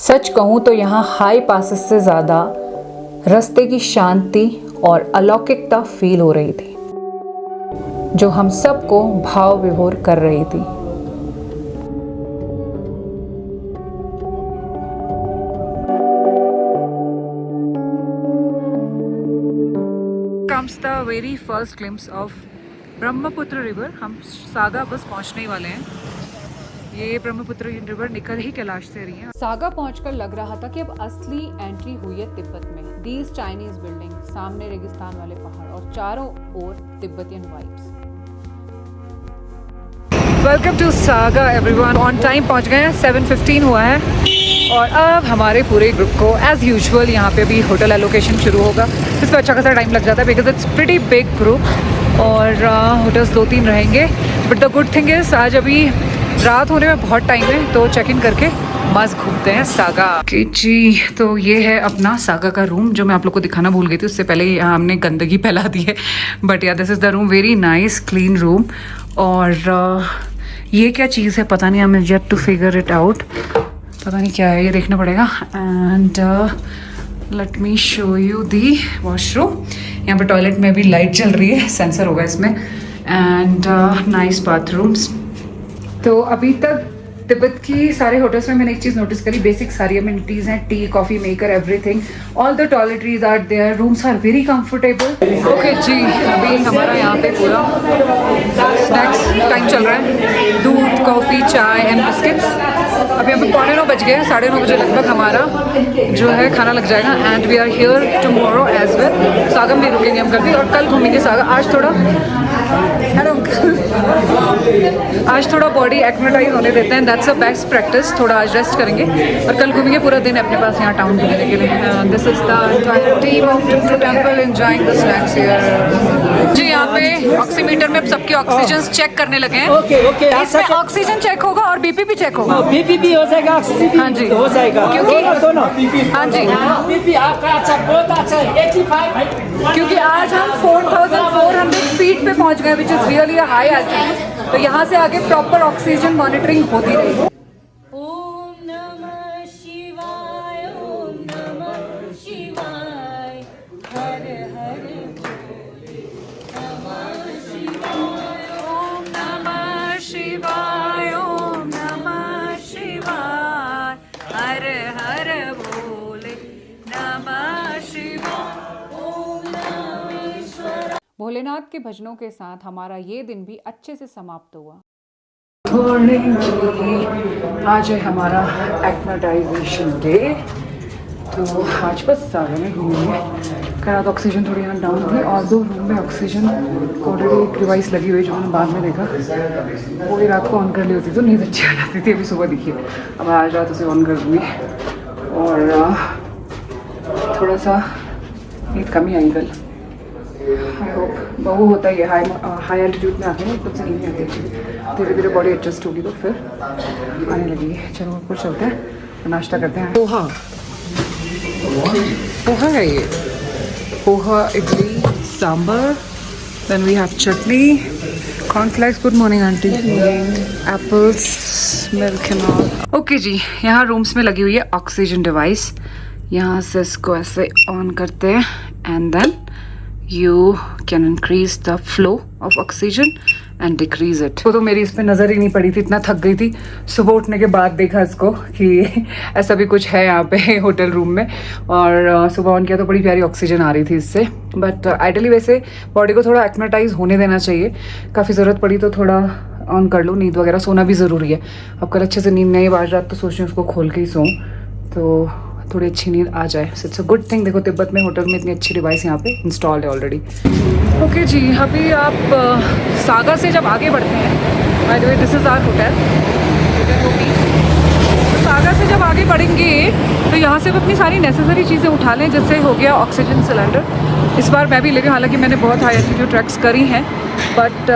सच कहूँ तो यहाँ हाई पासेस से ज़्यादा रास्ते की शांति और अलौकिकता फील हो रही थी, जो हम सबको भाव विभोर कर रही थी। Comes the very first glimpse of Brahmaputra river. हम सागा बस पहुंचने ही वाले हैं। ये ब्रह्मपुत्र रिवर निकल ही कैलाश से रही है। सागा पहुंचकर लग रहा था कि अब असली एंट्री हुई है तिब्बत में। दीज चाइनीज बिल्डिंग, सामने रेगिस्तान वाले पहाड़ और चारों ओर Tibetan vibes. Welcome to Saga everyone. On time पहुंच गए हैं, 7:15 हुआ है और अब हमारे पूरे ग्रुप को एज यूजुअल यहाँ पे भी होटल एलोकेशन शुरू होगा। इस पर अच्छा खासा टाइम लग जाता है because it's pretty big group और होटल्स 2-3 रहेंगे। But the good thing is आज अभी रात होने में बहुत टाइम है तो चेक इन करके मस्त घूमते हैं सागा। ओके जी, तो ये है अपना सागा का रूम जो मैं आप लोग को दिखाना भूल गई थी। उससे पहले यहाँ हमने गंदगी फैला दी है। But yeah this is the room, very nice clean room. और ये क्या चीज़ है पता नहीं, I am yet to figure it out. पता नहीं क्या है, ये देखना पड़ेगा। And let me show you the washroom. यहाँ पे टॉयलेट में भी लाइट चल रही है, सेंसर होगा इसमें। And nice bathrooms. तो अभी तक तिब्बत की सारे होटल्स में मैंने एक चीज़ नोटिस करी, बेसिक सारी अमेनिटीज़ हैं, tea, coffee maker, everything. All the toiletries are there, rooms are very comfortable. Okay ji, अभी हमारा यहाँ पे पूरा स्नैक्स टाइम चल रहा है। दूध, कॉफ़ी, चाय एंड बिस्किट्स। अभी हमें 9:15 बज गए हैं, 9:30 बजे लगभग हमारा जो है खाना लग जाएगा। And we are here tomorrow as well. Saga में रुकेंगे हम कभी और कल घूमेंगे सागा। आज थोड़ा आज थोड़ा बॉडी एक्मेटाइज होने देते हैं, दैट्स अ बेस्ट प्रैक्टिस। थोड़ा आज रेस्ट करेंगे और कल घूमेंगे पूरा दिन अपने पास यहाँ टाउन घूमने के लिए। This is the team of trip to temple enjoying the snacks here. जी, यहाँ पे ऑक्सीमीटर में सबके ऑक्सीजन चेक करने लगे हैं। ओके इसमें ऑक्सीजन चेक होगा और बीपी भी चेक होगा। बीपी भी हो जाएगा, ऑक्सीजन भी हाँ जी, हो जाएगा, क्योंकि दोनों। हाँ जी, बीपी आपका अच्छा, बहुत अच्छा है, 85। क्योंकि आज हम 4400 फीट पे पहुंच गए, which is really a high altitude. तो यहाँ से आगे प्रॉपर ऑक्सीजन मॉनिटरिंग होती रहेगी। ओम नमः शिवाय, ओम नमः शिवाय, हर हर भोले नमः शिवाय, ओम नमः शिवाय, ओम नमः शिवाय, हर हर भोले नमः शिवाय, ओम नमः। भोलेनाथ के भजनों के साथ हमारा ये दिन भी अच्छे से समाप्त हुआ। मॉर्निंग जी, आज है हमारा एक्मेटाइजेशन डे। तो आज बस सागर में घूमेंगे। कल रात ऑक्सीजन थोड़ी यहाँ डाउन थी और 2 रूम में ऑक्सीजन ऑलरेडी एक डिवाइस लगी हुई जो मैंने बाद में देखा, वो ही रात को ऑन कर ली होती तो नींद अच्छी आ जाती थी। अभी सुबह देखिए, अब आज रात उसे ऑन कर दूँगी और थोड़ा सा नींद कमी आई कल। आई होप वो होता ही है, हाई एल्टीट्यूड में आते हैं एकदम से नींद नहीं आती। धीरे धीरे बॉडी एडजस्ट होगी तो फिर आने लगेगी। चलो ऊपर चलते हैं, नाश्ता करते हैं। पोहा है ये, poha, idli, sambar, then we have chutney, cornflakes. Good morning aunty. Apples, milk and all. Okay ji, यहाँ रूम्स में लगी हुई है ऑक्सीजन डिवाइस। यहाँ से इसको ऐसे ऑन करते हैं and then you can increase the flow of oxygen and decrease it। तो मेरी इस पे नज़र ही नहीं पड़ी थी, इतना थक गई थी। सुबह उठने के बाद देखा इसको कि ऐसा भी कुछ है यहाँ पे होटल रूम में, और सुबह ऑन किया तो बड़ी प्यारी ऑक्सीजन आ रही थी इससे। बट आइडियली वैसे बॉडी को थोड़ा एक्मेटाइज होने देना चाहिए। काफ़ी ज़रूरत पड़ी तो थोड़ा ऑन कर लो। नींद वगैरह, सोना भी ज़रूरी है। अब कल अच्छे से नींद नहीं, आज रात तो सोच रही हूँ उसको खोल के ही सोऊं तो थोड़ी अच्छी नींद आ जाए। It's a good thing. देखो तिब्बत में होटल में इतनी अच्छी डिवाइस यहाँ पे इंस्टॉल है ऑलरेडी। ओके जी, अभी आप सागा से जब आगे बढ़ते हैं, by the way this is our hotel. Saga से जब आगे बढ़ेंगे तो यहाँ से अपनी सारी नेसेसरी चीज़ें उठा लें, जैसे हो गया ऑक्सीजन सिलेंडर। इस बार मैं भी ले रही हूँ, हालांकि मैंने बहुत हाई एल्टीट्यूड ट्रैक्स करी हैं, बट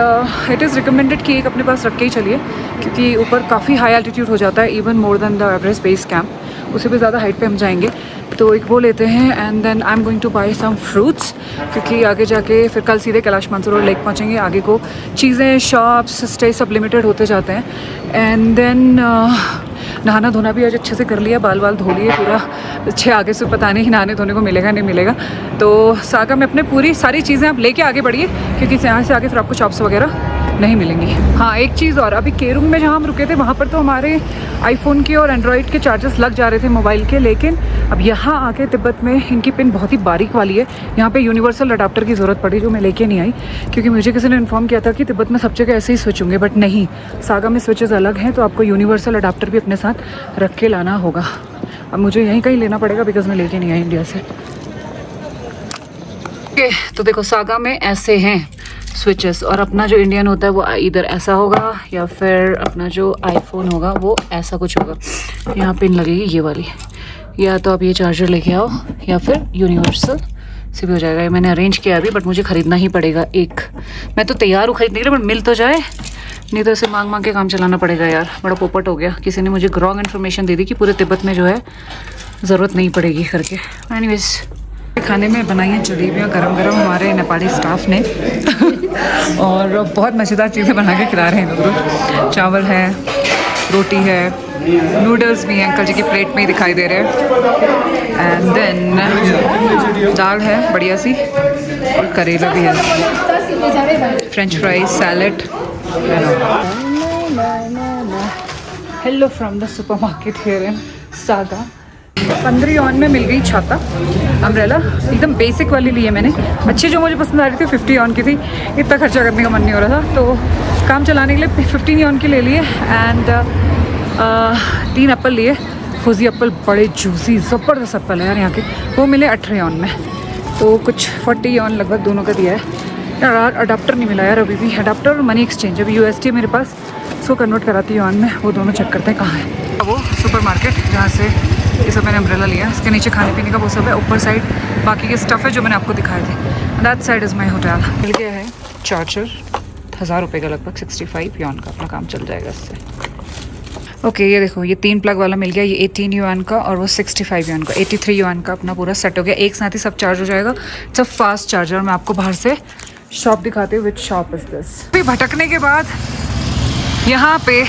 इट इज़ रिकमेंडेड कि एक अपने पास रख के ही चलिए, क्योंकि ऊपर काफ़ी हाई एल्टीट्यूड हो जाता है, even more than the average base camp. उससे भी ज़्यादा हाइट पे हम जाएंगे तो एक वो लेते हैं। And then I am going to buy some fruits, क्योंकि आगे जाके फिर कल सीधे कैलाश मानसरोवर लेक पहुँचेंगे। आगे को चीज़ें, शॉप्स, स्टे सब लिमिटेड होते जाते हैं। एंड देन नहाना धोना भी आज अच्छे से कर लिया, बाल धो लिए पूरा अच्छे। आगे से पता नहीं नहाने धोने को मिलेगा नहीं मिलेगा। तो सागा में अपने पूरी सारी चीज़ें आप लेके आगे बढ़िए, क्योंकि यहाँ से आगे फिर आपको शॉप्स वगैरह नहीं मिलेंगी। हाँ एक चीज़ और, अभी केरुंग में जहाँ हम रुके थे वहाँ पर तो हमारे आईफोन के और एंड्रॉयड के चार्जर्स लग जा रहे थे मोबाइल के, लेकिन अब यहाँ आके तिब्बत में इनकी पिन बहुत ही बारीक वाली है। यहाँ पे यूनिवर्सल अडाप्टर की ज़रूरत पड़ी जो मैं लेके नहीं आई, क्योंकि मुझे किसी ने इन्फॉर्म किया था कि तिब्बत में सब जगह ऐसे ही स्विच होंगे, बट नहीं, सागा में स्विचेस अलग हैं, तो आपको यूनिवर्सल अडाप्टर भी अपने साथ रख के लाना होगा। अब मुझे यहीं कहीं लेना पड़ेगा बिकॉज मैं लेके नहीं आई इंडिया से। ओके तो देखो सागा में ऐसे हैं स्विचेस, और अपना जो इंडियन होता है वो इधर ऐसा होगा या फिर अपना जो आईफोन होगा वो ऐसा कुछ होगा। यहाँ पिन लगेगी ये वाली, या तो आप ये चार्जर लेके आओ या फिर यूनिवर्सल से भी हो जाएगा। ये मैंने अरेंज किया अभी, बट मुझे ख़रीदना ही पड़ेगा एक। मैं तो तैयार हूँ खरीदने के लिए, बट मिल तो जाए, नहीं तो ऐसे मांग मांग के काम चलाना पड़ेगा यार। बड़ा पोपट हो गया, किसी ने मुझे रॉन्ग इन्फॉर्मेशन दे दी कि पूरे तिब्बत में जो है ज़रूरत नहीं पड़ेगी करके। एनीवेज खाने में बनाई हैं जलेबियाँ गरम गरम हमारे नेपाली स्टाफ ने और बहुत मज़ेदार चीज़ें बना के खिला रहे हैं लोग। चावल है, रोटी है, नूडल्स भी हैं, अंकल जी की प्लेट में ही दिखाई दे रहे हैं, एंड देन दाल है बढ़िया सी, और करेला भी है, French fries, salad. Hello from the super market here in saga. 15 yuan में मिल गई छाता, अम्ब्रेला, एकदम बेसिक वाली ली है मैंने। अच्छी जो मुझे पसंद आ रही थी 50 yuan की थी, इतना खर्चा करने का मन नहीं हो रहा था, तो काम चलाने के लिए 15 yuan की ले लिए। एंड 3 एप्पल लिए, फूजी एप्पल, बड़े जूसी ज़बरदस्त एप्पल है यार यहाँ के, वो मिले 18 yuan में, तो कुछ 40 yuan लगभग दोनों का दिया है यार। अडाप्टर नहीं मिला यार अभी भी, अडाप्टर और मनी एक्सचेंज, अभी USD है मेरे पास, उसको कन्वर्ट कराती yuan में, वो दोनों चेक करते हैं कहाँ है वो सुपर मार्केट जहाँ से ये सब मैंने अम्ब्रेला लिया। इसके नीचे खाने पीने का वो सब है, ऊपर साइड बाकी के स्टफ़ है जो मैंने आपको दिखाए थे। That side is my hotel. मिल गया है चार्जर 1000 रुपये का, लगभग 65 yuan का, अपना काम चल जाएगा इससे। ओके ये देखो, ये 3 प्लग वाला मिल गया, ये 18 yuan का और वो 65 yuan का, 83 yuan का अपना पूरा सेट हो गया। एक साथ ही सब चार्ज हो जाएगा, सब फास्ट चार्जर। मैं आपको बाहर से शॉप दिखाते हुए, विच शॉप इज़ दिस। अभी भटकने के बाद यहाँ पे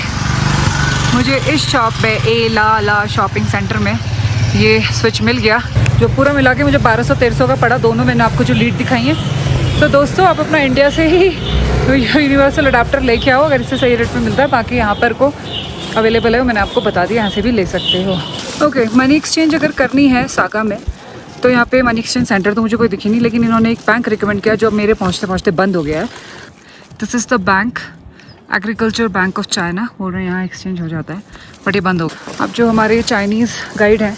मुझे इस शॉप पे ला शॉपिंग सेंटर में ये स्विच मिल गया, जो पूरा मिला के मुझे 1200-1300 का पड़ा, दोनों मैंने आपको जो लीड दिखाई हैं। तो दोस्तों आप अपना इंडिया से ही यूनिवर्सल अडाप्टर लेके आओ अगर इससे सही रेट में मिलता है, बाकी यहाँ पर को अवेलेबल है, मैंने आपको बता दिया, यहाँ से भी ले सकते हो। ओके मनी एक्सचेंज अगर करनी है सागा में, तो यहाँ पे मनी एक्सचेंज सेंटर तो मुझे कोई दिखी नहीं, लेकिन इन्होंने एक बैंक रिकमेंड किया जो अब मेरे पहुँचते पहुँचते बंद हो गया है। This is the bank, agriculture bank of China, बोल रहे हैं यहाँ एक्सचेंज हो जाता है, बट ये बंद हो गया। अब जो हमारे चाइनीज़ गाइड हैं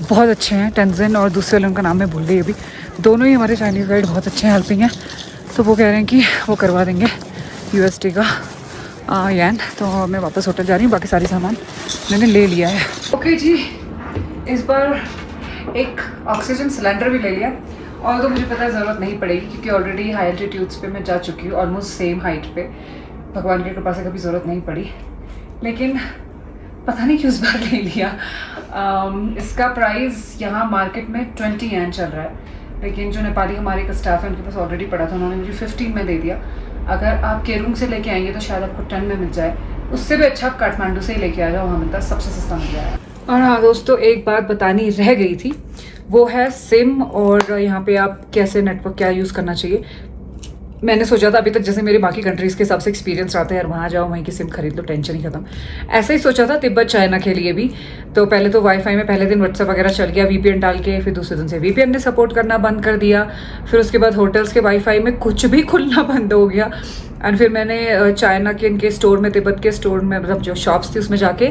बहुत अच्छे हैं, टेंजन और दूसरे वाले उनका नाम मैं भूल गई अभी, दोनों ही हमारे चाइनीज़ गाइड बहुत अच्छे हैं, हेल्पिंग हैं। तो वो कह रहे हैं कि वो करवा देंगे USD का येन। तो मैं वापस होटल जा रही हूँ, बाकी सारी सामान मैंने ले लिया है। ओके जी, इस बार एक ऑक्सीजन सिलेंडर भी ले लिया, और तो मुझे पता है ज़रूरत नहीं पड़ेगी क्योंकि ऑलरेडी हाई एल्टीट्यूड्स पे मैं जा चुकी हूँ, ऑलमोस्ट सेम हाइट पे, भगवान की कृपा से कभी ज़रूरत नहीं पड़ी, लेकिन पता नहीं क्यों इस बार ले लिया। इसका प्राइस यहाँ मार्केट में 20 yuan चल रहा है, लेकिन जो नेपाली हमारे का स्टाफ है उनके पास ऑलरेडी पड़ा था, उन्होंने मुझे 15 में दे दिया। अगर आप केरुंग से लेके आएंगे तो शायद आपको 10 में मिल जाए, उससे भी अच्छा आप काठमांडू से ही लेके आ जाओ, वहाँ मिलता है, सबसे सस्ता मिल जाएगा। और हाँ दोस्तों, एक बात बतानी रह गई थी, वो है सिम, और यहाँ पे आप कैसे नेटवर्क क्या यूज़ करना चाहिए। मैंने सोचा था अभी तक जैसे मेरे बाकी कंट्रीज़ के हिसाब से एक्सपीरियंस रहता है यार, वहाँ जाओ वहीं की सिम खरीद लो, टेंशन ही खत्म। ऐसा ही सोचा था तिब्बत चाइना के लिए भी। तो पहले तो वाईफाई में पहले दिन व्हाट्सएप वगैरह चल गया VPN डाल के, फिर दूसरे दिन से VPN ने सपोर्ट करना बंद कर दिया, फिर उसके बाद होटल्स के वाईफाई में कुछ भी खुलना बंद हो गया। एंड फिर मैंने चाइना के इनके स्टोर में, तिब्बत के स्टोर में, मतलब जो शॉप्स थी उसमें जाके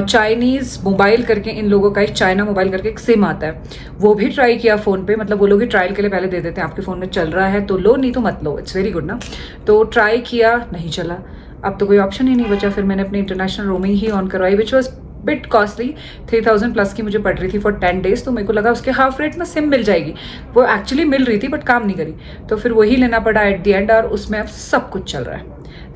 चाइनीज़ मोबाइल करके, इन लोगों का एक चाइना मोबाइल करके एक सिम आता है, वो भी ट्राई किया फ़ोन पे। मतलब वो लोग ही ट्रायल के लिए पहले दे देते हैं, आपके फ़ोन में चल रहा है तो लो, नहीं तो मत लो, इट्स वेरी गुड ना। तो ट्राई किया, नहीं चला, अब तो कोई ऑप्शन ही नहीं बचा। फिर मैंने अपनी इंटरनेशनल रोमिंग ही ऑन करवाई, which was bit costly, 3000 plus की मुझे पड़ रही थी फॉर 10 days। तो मेरे को लगा उसके हाफ रेट में सिम मिल जाएगी, वो एक्चुअली मिल रही थी बट काम नहीं करी, तो फिर वही लेना पड़ा एट द एंड, और उसमें अब सब कुछ चल रहा है।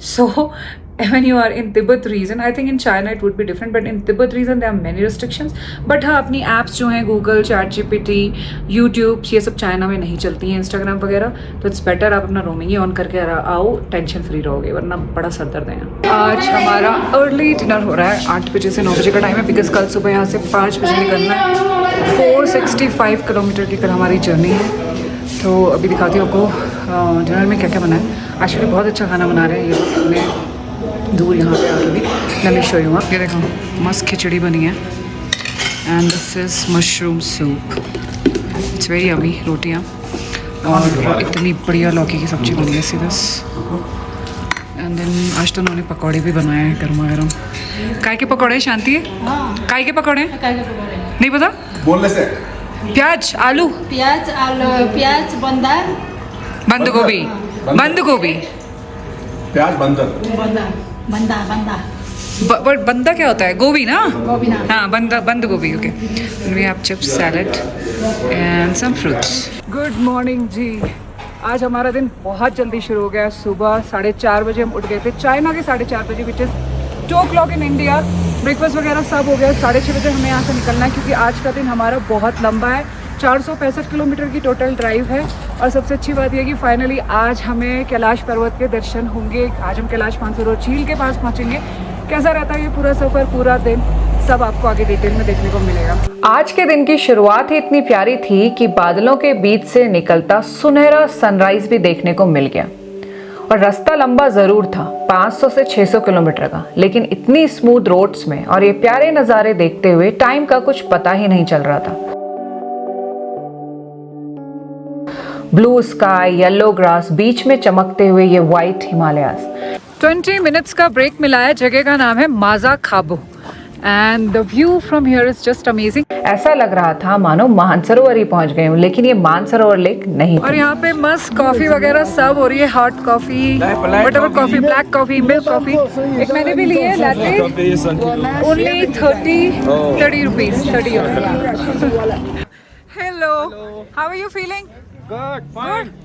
सो when you are in Tibet region, I think in China it would be different, but in Tibet region there are many restrictions. But हाँ, अपनी apps जो हैं Google, ChatGPT, YouTube, ये सब चाइना में नहीं चलती हैं, Instagram वगैरह, तो it's better आप अपना रोमिंग ही ऑन करके आओ, टेंशन फ्री रहोगे, वरना बड़ा सर दर्द है। आज हमारा अर्ली डिनर हो रहा है, 8 बजे से 9 बजे का टाइम है, बिकॉज कल सुबह यहाँ से 5 बजे निकलना है। 465 किलोमीटर की कल हमारी जर्नी है। तो अभी दिखाती हूँ आपको डिनर में क्या क्या बना है। एक्चुअली बहुत अच्छा खाना बना रहे हैं ये लोग अपने दूर यहाँ पे आके भी। Late me show you. ये देखो मस्त खिचड़ी बनी है and this is mushroom soup. It's very yummy. रोटियाँ और इतनी बढ़िया लौकी की सब्जी बनी है सी बस। एंड देन आज तो उन्होंने पकौड़े भी बनाए हैं गर्मा गर्म। काय के पकौड़े शांति है? काय के पकौड़े? नहीं पता बोलने से प्याज आलू प्याज बंद गोभी बंद गोभी प्याज बंदर बट बंदा क्या होता है? गोभी ना? गोभी ना। हाँ बंद गोभी। Okay we have chips salad and some fruits. Good morning ji. आज हमारा दिन बहुत जल्दी शुरू हो गया। सुबह 4:30 बजे हम उठ गए थे, चाइना के 4:30 बजे, which is 2 o'clock in India. Breakfast वगैरह सब हो गया। 6:30 बजे हमें यहाँ से निकलना है क्योंकि आज का दिन हमारा बहुत लंबा है। 465 किलोमीटर की टोटल ड्राइव है। और सबसे अच्छी बात यह कि फाइनली आज हमें कैलाश पर्वत के दर्शन होंगे। आज हम कैलाश मानसरोवर झील के पास पहुँचेंगे। कैसा रहता है ये पूरा सफ़र, पूरा दिन, सब आपको आगे डिटेल में देखने को मिलेगा। आज के दिन की शुरुआत ही इतनी प्यारी थी कि बादलों के बीच से निकलता सुनहरा सनराइज भी देखने को मिल गया। और रास्ता लंबा जरूर था, 500 से 600 किलोमीटर का, लेकिन इतनी स्मूथ रोड्स में और ये प्यारे नज़ारे देखते हुए टाइम का कुछ पता ही नहीं चल रहा था। ब्लू स्काई, येलो ग्रास, बीच में चमकते हुए ये व्हाइट हिमालयास। 20 मिनट्स का ब्रेक मिला है। जगह का नाम है माजा खाबो and the view from here is just amazing. ऐसा लग रहा था मानो मानसरोवर ही पहुंच गए हूं, लेकिन ये मानसरोवर लेक नहीं और थी। यहाँ पे मस्त कॉफी वगैरह सब हो रही है। Hot coffee, whatever coffee, black coffee, milk coffee. एक मैंने भी ली है latte, only 30 rupees. Hello, how are you feeling? Good.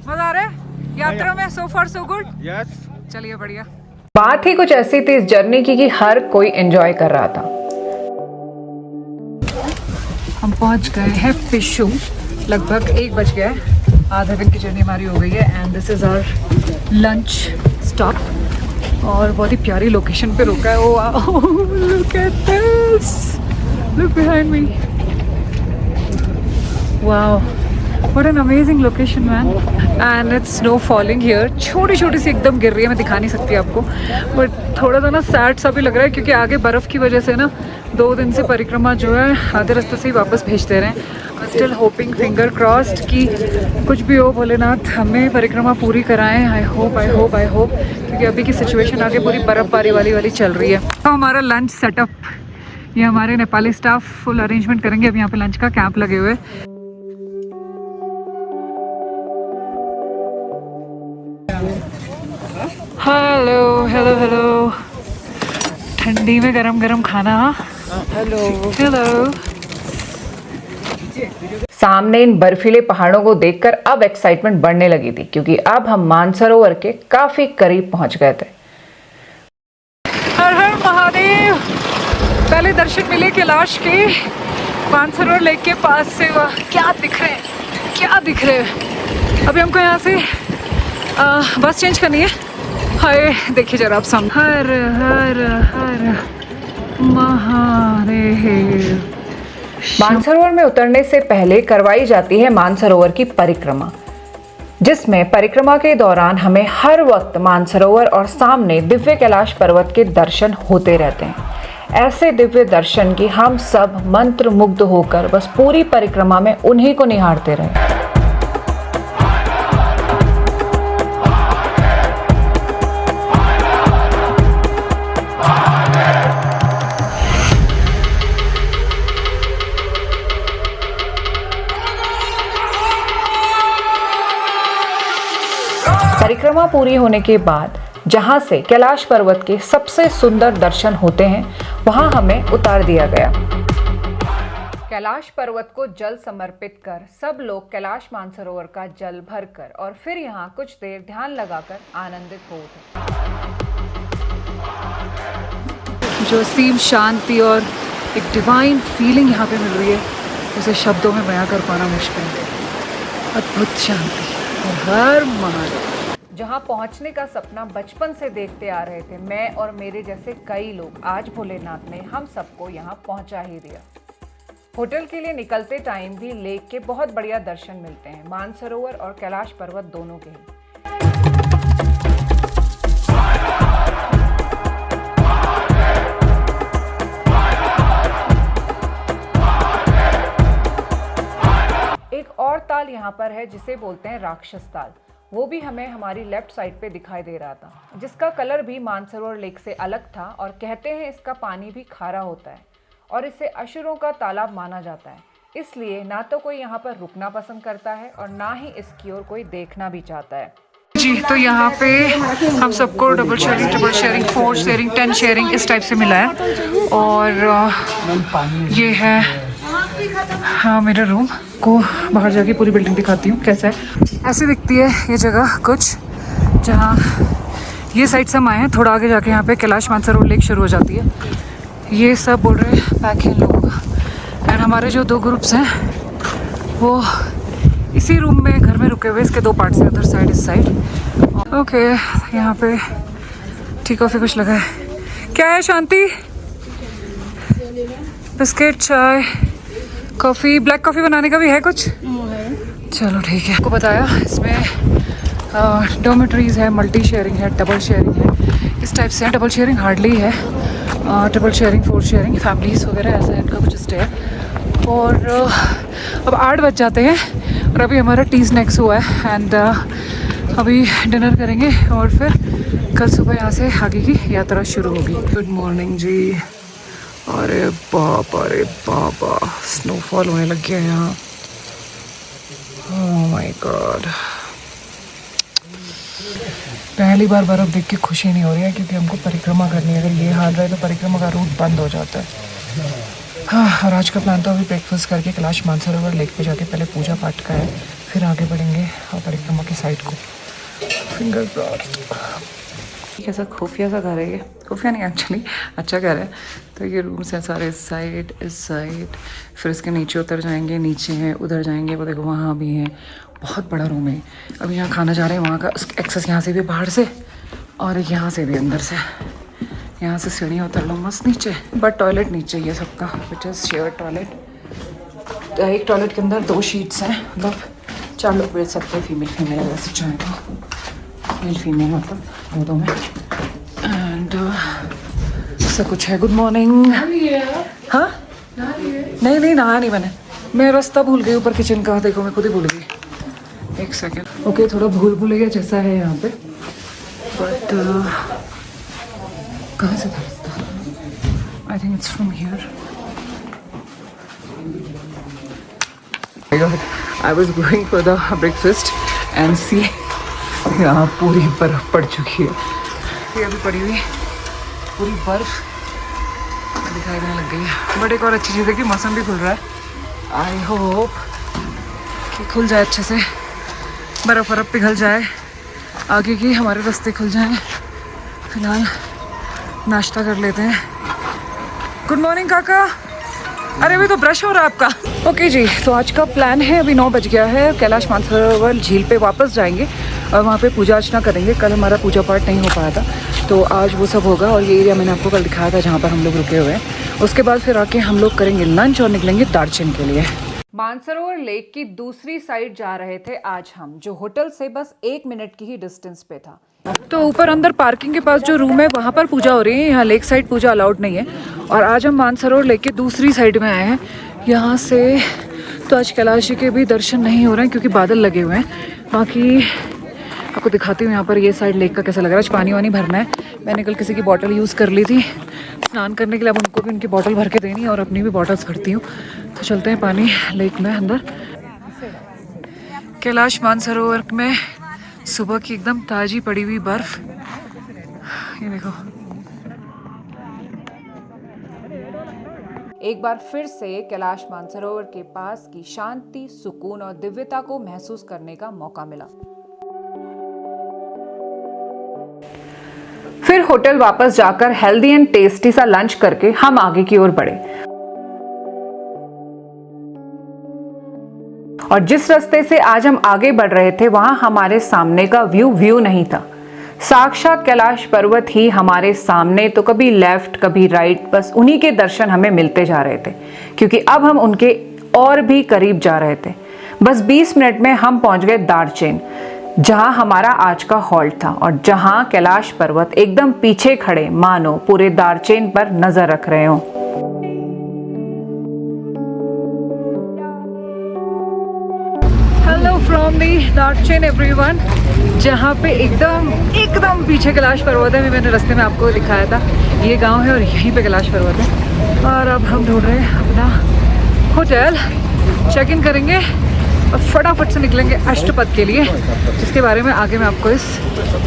मजा आ रहा है यात्रा में? So far so good. Yes. चलिए बढ़िया। बात ही कुछ ऐसी थी इस जर्नी की कि हर कोई एंजॉय कर रहा था। हम पहुंच गए हैं पिशु। लगभग 1 बज गया है। आधा दिन की जर्नी हमारी हो गई है and this is our lunch stop. और बहुत ही प्यारी लोकेशन पे रुका है। Oh look at this, look behind me. Wow, what an amazing location man. And it's snow falling here. छोटी छोटी सी एकदम गिर रही है, मैं दिखा नहीं सकती आपको, बट थोड़ा सा ना सैड सा भी लग रहा है क्योंकि आगे बर्फ़ की वजह से ना 2 दिन से परिक्रमा जो है आधे रास्ते से ही वापस भेज दे रहे हैं। स्टिल होपिंग, फिंगर क्रॉस्ड कि कुछ भी हो भोलेनाथ हमें परिक्रमा पूरी कराएं। आई होप क्योंकि अभी की सिचुएशन आगे पूरी बर्फ़बारी वाली चल रही है। तो हमारा लंच सेटअप, ये हमारे नेपाली स्टाफ फुल अरेंजमेंट करेंगे। अब यहाँ पे लंच का कैंप लगे हुए। हेलो। ठंडी में गरम गरम खाना। हेलो। सामने इन बर्फीले पहाड़ों को देखकर अब एक्साइटमेंट बढ़ने लगी थी क्योंकि अब हम मानसरोवर के काफी करीब पहुंच गए थे। हर हर महादेव। पहले दर्शन मिले कैलाश के मानसरोवर लेक के पास से। वाह क्या दिख रहे हैं। अभी हमको यहाँ से बस चेंज करनी है। हाय देखिए जरा आप सामने। हर हर हर महादेव। मानसरोवर में उतरने से पहले करवाई जाती है मानसरोवर की परिक्रमा, जिसमें परिक्रमा के दौरान हमें हर वक्त मानसरोवर और सामने दिव्य कैलाश पर्वत के दर्शन होते रहते हैं। ऐसे दिव्य दर्शन की हम सब मंत्र मुग्ध होकर बस पूरी परिक्रमा में उन्हीं को निहारते रहे। परिक्रमा पूरी होने के बाद जहां से कैलाश पर्वत के सबसे सुंदर दर्शन होते हैं, वहां हमें उतार दिया गया। कैलाश पर्वत को जल समर्पित कर सब लोग कैलाश मानसरोवर का जल भरकर और फिर यहां कुछ देर ध्यान लगाकर आनंदित हो उठे। जो असीम शांति और एक डिवाइन फीलिंग यहाँ पे मिल रही है, उसे शब्दों में बयां कर पाना मुश्किल है। अद्भुत शांति और हर महादेव। जहां पहुंचने का सपना बचपन से देखते आ रहे थे मैं और मेरे जैसे कई लोग, आज भोलेनाथ ने हम सबको यहां पहुंचा ही दिया। होटल के लिए निकलते टाइम भी लेक के बहुत बढ़िया दर्शन मिलते हैं, मानसरोवर और कैलाश पर्वत दोनों के ही। यहाँ पर है जिसे बोलते हैं राक्षस ताल, वो भी हमें हमारी लेफ्ट साइड पे दिखाई दे रहा था, जिसका कलर भी मानसरोवर लेक से अलग था और कहते हैं इसका पानी भी खारा होता है और इसे असुरों का तालाब माना जाता है। इसलिए ना तो कोई यहाँ पर रुकना पसंद करता है और ना ही इसकी ओर कोई देखना भी चाहता है। जी, तो यहाँ पे हम सबको double sharing, triple sharing, 4 sharing, 10 sharing इस टाइप से मिला है। और ये है हाँ मेरा रूम। को बाहर जाके पूरी बिल्डिंग दिखाती हूँ कैसा है। ऐसी दिखती है ये जगह कुछ, जहाँ ये साइड से हम आए हैं। थोड़ा आगे जाके यहाँ पे कैलाश मानसरोवर लेक शुरू हो जाती है। ये सब बोल रहे हैं पैक है इन लोगों का। एंड हमारे जो 2 ग्रुप्स हैं वो इसी रूम में घर में रुके हुए, इसके 2 पार्ट्स हैं, उधर साइड इस साइड। ओके, यहाँ पे टी कॉफ़ी कुछ लगा है। क्या है शांति? बिस्किट, चाय, कॉफ़ी, ब्लैक कॉफ़ी बनाने का भी है कुछ? चलो ठीक है। आपको बताया इसमें डॉर्मेटरीज है, मल्टी शेयरिंग है, डबल शेयरिंग है, इस टाइप से। डबल शेयरिंग हार्डली है, ट्रिपल शेयरिंग, 4 शेयरिंग, फैमिलीज़ वगैरह ऐसा है इनका कुछ स्टे है। और अब 8 बज जाते हैं और अभी हमारा टी स्नैक्स हुआ है एंड अभी डिनर करेंगे और फिर कल सुबह यहाँ से आगे की यात्रा शुरू होगी। गुड मॉर्निंग जी। अरे बाबा स्नोफॉल होने लग गया यहाँ। ओह माय गॉड, पहली बार बर्फ़ देख के खुशी नहीं हो रही है क्योंकि हमको परिक्रमा करनी है। अगर ये हाल रहे तो परिक्रमा का रूट बंद हो जाता है। हाँ, और आज का प्लान तो अभी ब्रेकफास्ट करके कैलाश मानसरोवर लेक पे जाके पहले पूजा पाठ का है, फिर आगे बढ़ेंगे और परिक्रमा की साइड को। Finger crossed. कैसा खुफिया सा घर है ये, खुफिया नहीं एक्चुअली अच्छा घर है। तो ये रूम्स हैं सारे इस साइड, फिर इसके नीचे उतर जाएंगे, नीचे हैं, उधर जाएंगे, वो देखो वहाँ भी हैं। बहुत बड़ा रूम है। अभी यहाँ खाना जा रहे हैं, वहाँ का एक्सेस यहाँ से भी बाहर से और यहाँ से भी अंदर से। यहाँ से सीढ़ियाँ उतर लो मस्त नीचे, बट टॉयलेट नीचे ही है सबका, विच इज़ शेयर टॉयलेट। एक टॉयलेट के अंदर 2 शीट्स हैं, मतलब 4 लोग बैठ सकते हैं, फीमेल वैसे चाहे तो मेल फीमेल मतलब 2 में। एंड ऐसा कुछ है। Good morning. हाँ नहीं नहा नहीं मैं रास्ता भूल गई ऊपर किचन का, देखो मैं खुद ही भूल गई। एक सेकेंड। ओके, थोड़ा भूल जैसा है यहाँ पे, बट कहाँ से था रास्ता? I think it's from here. I was going for the breakfast and see यहाँ पूरी बर्फ पड़ चुकी है। ये अभी पड़ी हुई पूरी बर्फ दिखाई देने लग गई है। बट एक और अच्छी चीज़ है कि मौसम भी खुल रहा है। आई होप कि खुल जाए अच्छे से, बर्फ़ पिघल जाए, आगे की हमारे रास्ते खुल जाएं। फिलहाल नाश्ता कर लेते हैं। गुड मॉर्निंग काका। अरे अभी तो ब्रश हो रहा है आपका। ओके जी, तो आज का प्लान है, अभी 9 बज गया है, कैलाश मानसरोवर झील पे वापस जाएंगे और वहाँ पे पूजा अर्चना करेंगे। कल हमारा पूजा पाठ नहीं हो पाया था तो आज वो सब होगा। और ये एरिया मैंने आपको कल दिखाया था जहाँ पर हम लोग रुके हुए हैं। उसके बाद फिर आके हम लोग करेंगे लंच और निकलेंगे दार्जिलिंग के लिए। मानसरोवर लेक की दूसरी साइड जा रहे थे आज हम, जो होटल से बस 1 मिनट की ही डिस्टेंस पे था। तो ऊपर अंदर पार्किंग के पास जो रूम है वहाँ पर पूजा हो रही है, यहाँ लेक साइड पूजा अलाउड नहीं है। और आज हम मानसरोवर लेक के दूसरी साइड में आए हैं। यहाँ से तो आज कैलाश जी के भी दर्शन नहीं हो रहे हैं क्योंकि बादल लगे हुए हैं। बाकी आपको दिखाती हूँ यहाँ पर ये साइड लेक का कैसा लग रहा है। आज पानी वानी भरना है। मैंने कल किसी की बोतल यूज़ कर ली थी स्नान करने के लिए, अब उनको भी उनकी बोतल भर के देनी और अपनी भी बोतल्स भरती हूँ। तो चलते हैं पानी लेक में अंदर। कैलाश मानसरोवर में सुबह की एकदम ताज़ी पड़ी हुई बर्फ, ये देखो। एक बार फिर से कैलाश मानसरोवर के पास की शांति, सुकून और दिव्यता को महसूस करने का मौका मिला। फिर होटल वापस जाकर हेल्दी एंड टेस्टी सा लंच करके हम आगे की ओर बढ़े। और जिस रास्ते से आज हम आगे बढ़ रहे थे वहां हमारे सामने का व्यू नहीं था, साक्षात कैलाश पर्वत ही हमारे सामने। तो कभी लेफ्ट कभी राइट, बस उन्हीं के दर्शन हमें मिलते जा रहे थे क्योंकि अब हम उनके और भी करीब जा रहे थे। बस 20 मिनट में हम पहुंच गए दार्जिलिंग, जहां हमारा आज का हॉल्ट था और जहां कैलाश पर्वत एकदम पीछे खड़े मानो पूरे दार्जिलिंग पर नजर रख रहे हो। हेलो दार्चेन एवरीवन, जहाँ पे एकदम पीछे कैलाश पर्वत है। अभी मैंने रास्ते में आपको दिखाया था ये गांव है और यहीं पे कैलाश पर्वत है। और अब हम ढूंढ रहे हैं अपना होटल, चेक इन करेंगे और फटाफट से निकलेंगे अष्टपद के लिए, जिसके बारे में आगे मैं आपको इस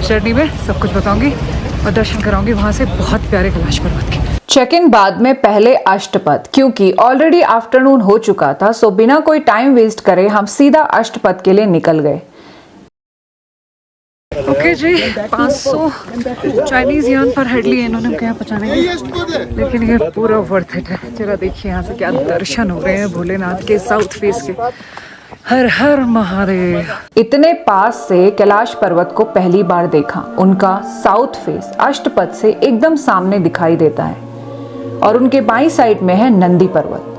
जर्नी में सब कुछ बताऊंगी और दर्शन कराऊंगी वहाँ से बहुत प्यारे कैलाश पर्वत के। चेक इन बाद में पहले अष्टपद, क्योंकि ऑलरेडी आफ्टरनून हो चुका था, सो बिना कोई टाइम वेस्ट करे हम सीधा अष्टपद के लिए निकल गए। ओके जी, 500 चाइनीज यान पर हेड लिए इन्होंने, क्या पता नहीं, लेकिन ये पूरा वर्थ इट है। जरा देखिए यहाँ से क्या दर्शन हो रहे हैं भोलेनाथ के साउथ फेस के। हर हर महादेव। इतने पास से कैलाश पर्वत को पहली बार देखा। उनका साउथ फेस अष्टपद से एकदम सामने दिखाई देता है और उनके बाईं साइड में है नंदी पर्वत।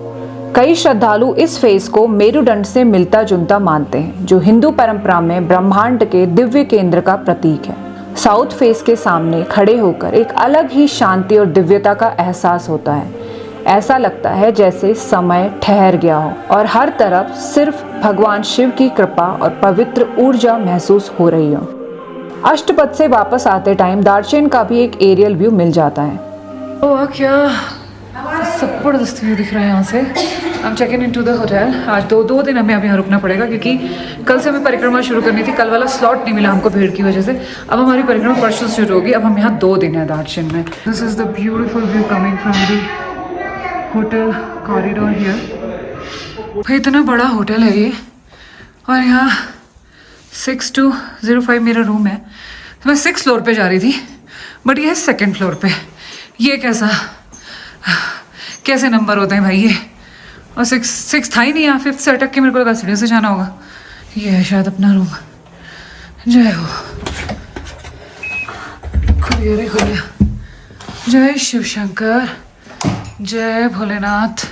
कई श्रद्धालु इस फेस को मेरुदंड से मिलता जुलता मानते हैं, जो हिंदू परंपरा में ब्रह्मांड के दिव्य केंद्र का प्रतीक है। साउथ फेस के सामने खड़े होकर एक अलग ही शांति और दिव्यता का एहसास होता है। ऐसा लगता है जैसे समय ठहर गया हो और हर तरफ सिर्फ भगवान शिव की कृपा और पवित्र ऊर्जा महसूस हो रही हो। अष्टपद से वापस आते टाइम दार्चेन का भी एक एरियल व्यू मिल जाता है। वाह, क्या जबरदस्त व्यू दिख रहा है यहाँ से। हम check in to the hotel. आज दो दिन हमें अब यहाँ रुकना पड़ेगा, क्योंकि कल से हमें परिक्रमा शुरू करनी थी। कल वाला स्लॉट नहीं मिला हमको भीड़ की वजह से। अब हमारी परिक्रमा परसों शुरू होगी। अब हम यहाँ 2 दिन है दार्चेन में। This is the beautiful view coming from the hotel corridor here. भाई इतना बड़ा होटल है ये, और यहाँ 6205 मेरा रूम है। तो मैं 6th फ्लोर पे जा रही थी, बट ये है 2nd फ्लोर पे। ये कैसे नंबर होते हैं भाई ये। और 6 था ही नहीं यहाँ, 5th से अटक के मेरे को लगा सीढ़ियों से जाना होगा। ये है शायद अपना रूम। जय हो, खुलिया रे खुलिया। जय शिव शंकर, जय भोलेनाथ।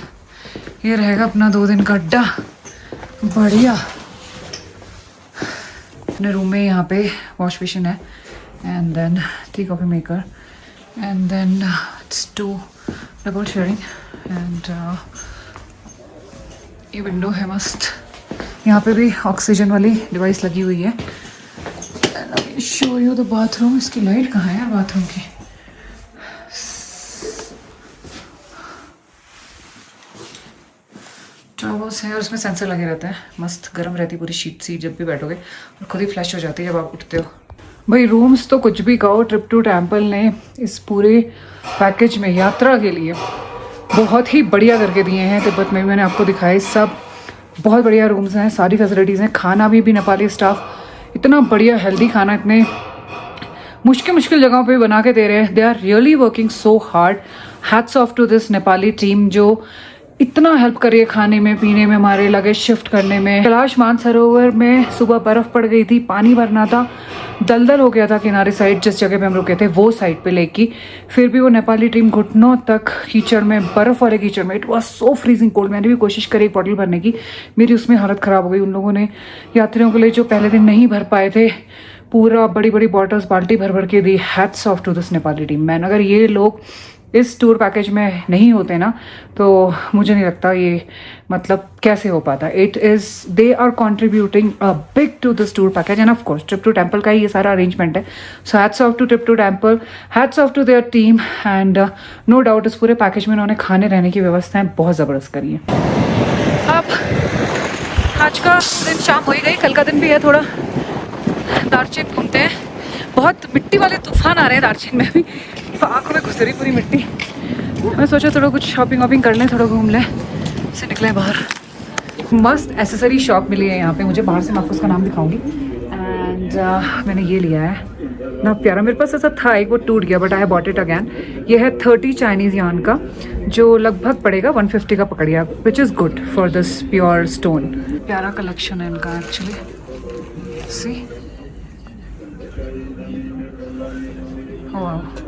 ये रहेगा अपना 2 दिन का अड्डा। बढ़िया। अपने रूम में यहाँ पे वॉश बेसिन है, and then tea coffee maker, and then it's 2 double sharing, and ये विंडो है मस्त। यहाँ पे भी ऑक्सीजन वाली डिवाइस लगी हुई है। Show you the bathroom. इसकी लाइट कहाँ है यार बाथरूम की? टॉवल्स है और उसमें सेंसर लगे रहता है। मस्त गर्म रहती पूरी शीट सी जब भी बैठोगे, और खुद ही फ्लैश हो जाती है जब आप उठते हो। भाई रूम्स तो कुछ भी कहो, ट्रिप टू टेम्पल ने इस पूरे पैकेज में यात्रा के लिए बहुत ही बढ़िया करके दिए हैं। तिब्बत में भी मैंने आपको दिखाए, सब बहुत बढ़िया रूम्स हैं, सारी फैसिलिटीज़ हैं। खाना भी नेपाली स्टाफ इतना बढ़िया हेल्दी खाना इतने मुश्किल जगहों पे बना के दे रहे हैं। They are really working so hard. Hats off to this Nepali team जो इतना हेल्प करिए खाने में, पीने में, हमारे लगेज शिफ्ट करने में। कैलाश मानसरोवर में सुबह बर्फ़ पड़ गई थी, पानी भरना था, दलदल हो गया था किनारे साइड जिस जगह पे हम रुके थे वो साइड पे लेक की। फिर भी वो नेपाली टीम घुटनों तक कीचड़ में, बर्फ़ वाले कीचड़ में, it was so freezing cold. मैंने भी कोशिश करी एक बॉटल भरने की, मेरी उसमें हालत ख़राब हो गई। उन लोगों ने यात्रियों के लिए जो पहले दिन नहीं भर पाए थे, पूरा बड़ी बॉटल्स बाल्टी भर के दी। Hats off to this Nepali team man. अगर ये लोग इस टूर पैकेज में नहीं होते ना, तो मुझे नहीं लगता ये मतलब कैसे हो पाता। It is they are contributing a big to this tour package, and of course trip to temple का ही ये सारा अरेंजमेंट है। So hats off to trip to temple, hats off to their team, and no doubt इस पूरे पैकेज में उन्होंने खाने रहने की व्यवस्थाएं बहुत ज़बरदस्त करी है। अब आज का दिन शाम हो ही गई, कल का दिन भी है। थोड़ा दार्चेन घूमते हैं। बहुत मिट्टी वाले तूफान आ रहे हैं दार्चेन में भी, आँखों में घुस रही पूरी मिट्टी। मैं सोचा थोड़ा कुछ शॉपिंग वॉपिंग कर लें, थोड़ा घूम लें, से निकले बाहर। मस्त एसेसरी शॉप मिली है यहाँ पे मुझे, बाहर से मैं आपको उसका नाम दिखाऊंगी। एंड मैंने ये लिया है ना, प्यारा। मेरे पास ऐसा था एक, वो टूट गया, but I bought it again. ये है 30 चाइनीज़ यान का, जो लगभग पड़ेगा 150 का पकड़िया, which is good for this pure stone. प्यारा कलेक्शन है इनका एक्चुअली। सी वाह,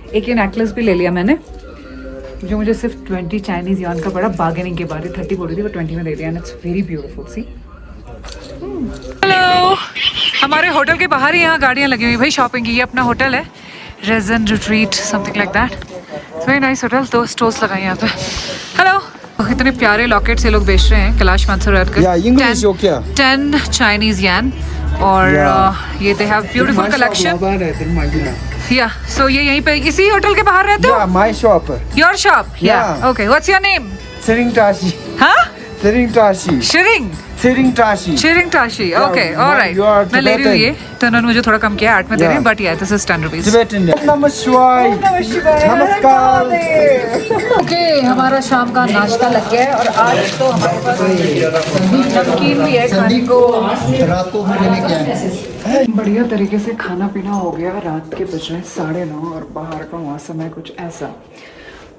एक ये नेकलेस भी ले लिया मैंने, जो मुझे सिर्फ 20 चाइनीज़ यान का पड़ा। बार्गेनिंग के बाद 30 बोल रही थी, वो 20 में दे दिया, and it's very beautiful. See hello, हमारे होटल के बाहर ही यहाँ गाड़ियाँ लगी हुई। भाई शॉपिंग की, ये अपना होटल है Rezen retreat something like that, very nice hotel. तो स्टोर्स लगाए यहाँ पे। हेलो, इतने प्यारे लॉकेट्स ये लोग बेच रहे हैं कैलाश मानसरोवर के। English okay? 10 Chinese yuan और ये दे हैव ब्यूटीफुल कलेक्शन। या सो ये यहीं पे इसी होटल के बाहर रहते हो? Yeah, my shop. Your shop? Yeah. Okay, what's your name? Sering Tashi. हाँ? Sering Tashi. Sering? Sering Tashi. Sering Tashi, okay, alright. you are मैं ले रही हूँ ये, Tibetan. तो उन्होंने मुझे थोड़ा कम किया, 8 में दे रहे हैं, Yeah. But yeah this is 10 rupees. Tibetan. Namaskar. Namaskar. Okay, हमारा शाम का नाश्ता लग गया है और आज तो हमारे पास नमकीन भी है खाने को। बढ़िया तरीके से खाना पीना हो गया। रात के बज रहे हैं 9:30 और बाहर का मौसम है कुछ ऐसा।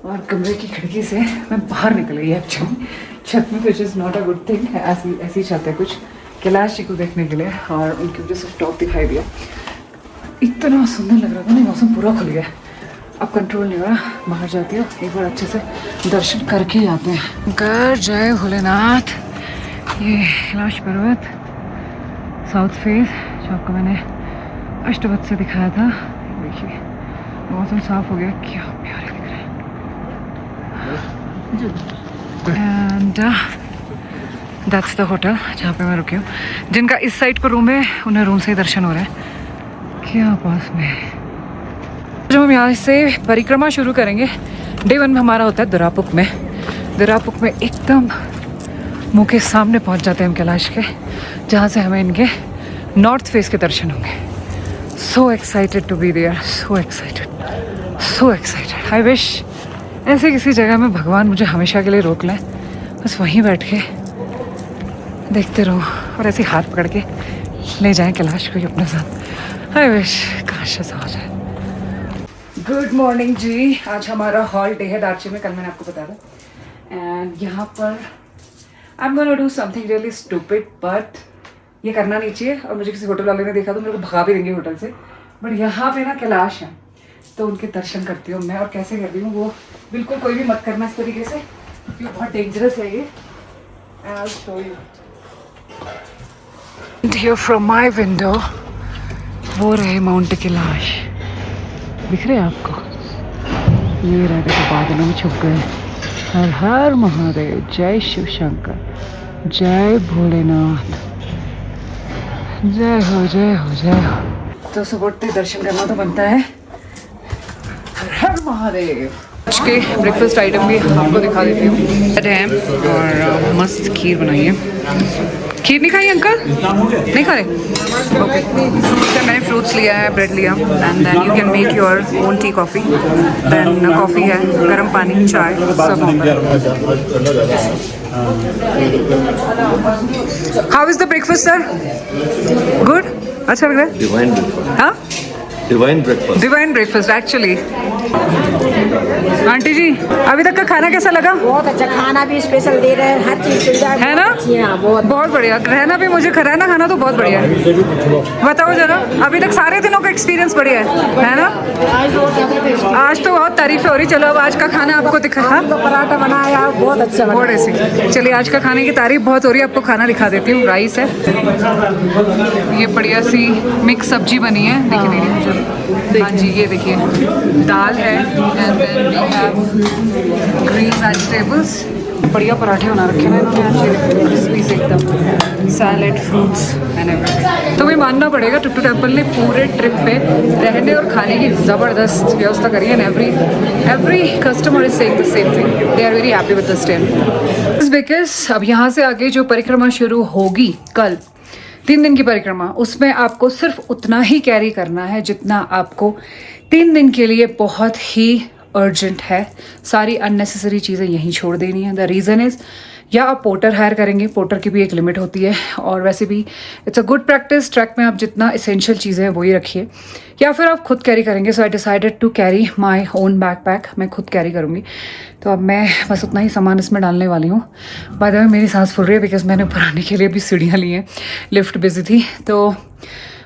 और कमरे की खिड़की से मैं बाहर निकल गई एक्चुअली छत में, which is not a good thing. ऐसी छत है कुछ कैलाश जी को देखने के लिए और उनकी वजह से टॉप दिखाई दिया। इतना सुंदर लग रहा था ना, मौसम पूरा खुल गया। अब कंट्रोल नहीं हो रहा, बाहर जाती हो एक बार अच्छे से दर्शन करके ही आते हैं। कर जय भोलेनाथ। ये कैलाश पर्वत साउथ फेस जो आपको मैंने अष्टवत से दिखाया था। देखिए मौसम साफ हो गया, क्या प्यारे दिख रहे हैं। एंड दैट्स द होटल जहाँ पे मैं रुकी हूँ। जिनका इस साइड पर रूम है उन्हें रूम से ही दर्शन हो रहा है। क्या पास में है। जब हम यहाँ से परिक्रमा शुरू करेंगे, डे 1 में हमारा होता है दरापुक में। दरापुक में एकदम मुँह के सामने पहुँच जाते हैं हम कैलाश के, जहाँ से हमें इनके नॉर्थ फेस के दर्शन होंगे। So excited to be there, so excited, so excited. I wish ऐसे किसी जगह में भगवान मुझे हमेशा के लिए रोक लें, बस वहीं बैठ के देखते रहो और ऐसे हाथ पकड़ के ले जाएं कैलाश को अपने साथ। आई विश काश ऐसा हो जाए। Good morning ji. आज हमारा हॉल डे है दार्ची में, कल मैंने आपको बताया था। एंड यहाँ पर I am gonna do something really stupid, but ये करना नहीं चाहिए। और मुझे किसी होटल वाले ने देखा तो मेरे को भगा भी देंगे होटल से। बट यहाँ पे ना कैलाश है तो उनके दर्शन करती हूँ मैं। और कैसे करती हूँ वो बिल्कुल कोई भी मत करना इस तरीके से, क्योंकि बहुत डेंजरस है ये। I will show you. Here from my window वो रहे माउंट कैलाश, दिख रहे हैं आपको? ये रहे, देखो बादलों में छुप गए। हर हर महादेव, जय शिव शंकर, जय भोलेनाथ, जय हो जय हो जय हो। तो सुबह उठते दर्शन करना तो बनता है। हर हर महादेव। आज के ब्रेकफास्ट आइटम भी आपको दिखा देती हूँ। है और मस्त खीर बनाई है। खीर नहीं खाई अंकल? नहीं खा रहे? ओके। तो मैंने फ्रूट्स लिया है, ब्रेड लिया, and then you can make your own tea coffee. Then coffee है, गर्म पानी, चाय सब होता है। How is the breakfast sir? Good? अच्छा लग रहा है? Divine breakfast. हाँ, divine breakfast. Divine breakfast actually. Aunty ji अभी तक का खाना कैसा लगा? बहुत अच्छा, खाना भी स्पेशल दे रहे हैं, हर चीज सुविधा है ना? बहुत बढ़िया। रहना भी, मुझे रहना खाना तो बहुत बढ़िया है। बताओ जरा, अभी तक सारे दिनों का एक्सपीरियंस बढ़िया है ना? आज तो बहुत तारीफें हो रही। चलो अब आज का खाना आपको दिखा। पराठा बनाया बहुत अच्छा, बहुत ऐसे। चलिए आज का खाने की तारीफ बहुत हो रही है, आपको खाना दिखा देती हूँ। राइस है, ये बढ़िया सी मिक्स सब्जी बनी है, देखिए दीदी मुझे। हाँ जी, ये देखिए दाल है, and then we have green vegetables. बढ़िया पराठे बना रखे हैं इन्होंने, क्रिस्पी से एकदम, सैलेड, फ्रूट्स एंड एवरीथिंग। तो भी मानना पड़ेगा टुट्टू टेम्पल ने पूरे ट्रिप पे रहने और खाने की ज़बरदस्त व्यवस्था करी है। Every customer is saying the same thing, they are very happy with the stay. Because अब यहाँ से आगे जो परिक्रमा शुरू होगी कल, 3 दिन की परिक्रमा, उसमें आपको सिर्फ उतना ही कैरी करना है जितना आपको 3 दिन के लिए बहुत ही अर्जेंट है। सारी अननेसेसरी चीज़ें यहीं छोड़ देनी है। द रीज़न इज़, या आप पोर्टर हायर करेंगे, पोर्टर की भी एक लिमिट होती है, और वैसे भी it's a good practice track में आप जितना इसेंशियल चीज़ें हैं वही रखिए, या फिर आप खुद कैरी करेंगे। So I decided to carry my own backpack, मैं खुद कैरी करूँगी। तो अब मैं बस उतना ही सामान इसमें डालने वाली हूँ। बाय द वे मेरी सांस फूल रही है बिकॉज मैंने ऊपर आने के लिए भी सीढ़ियाँ ली हैं, लिफ्ट बिजी थी। तो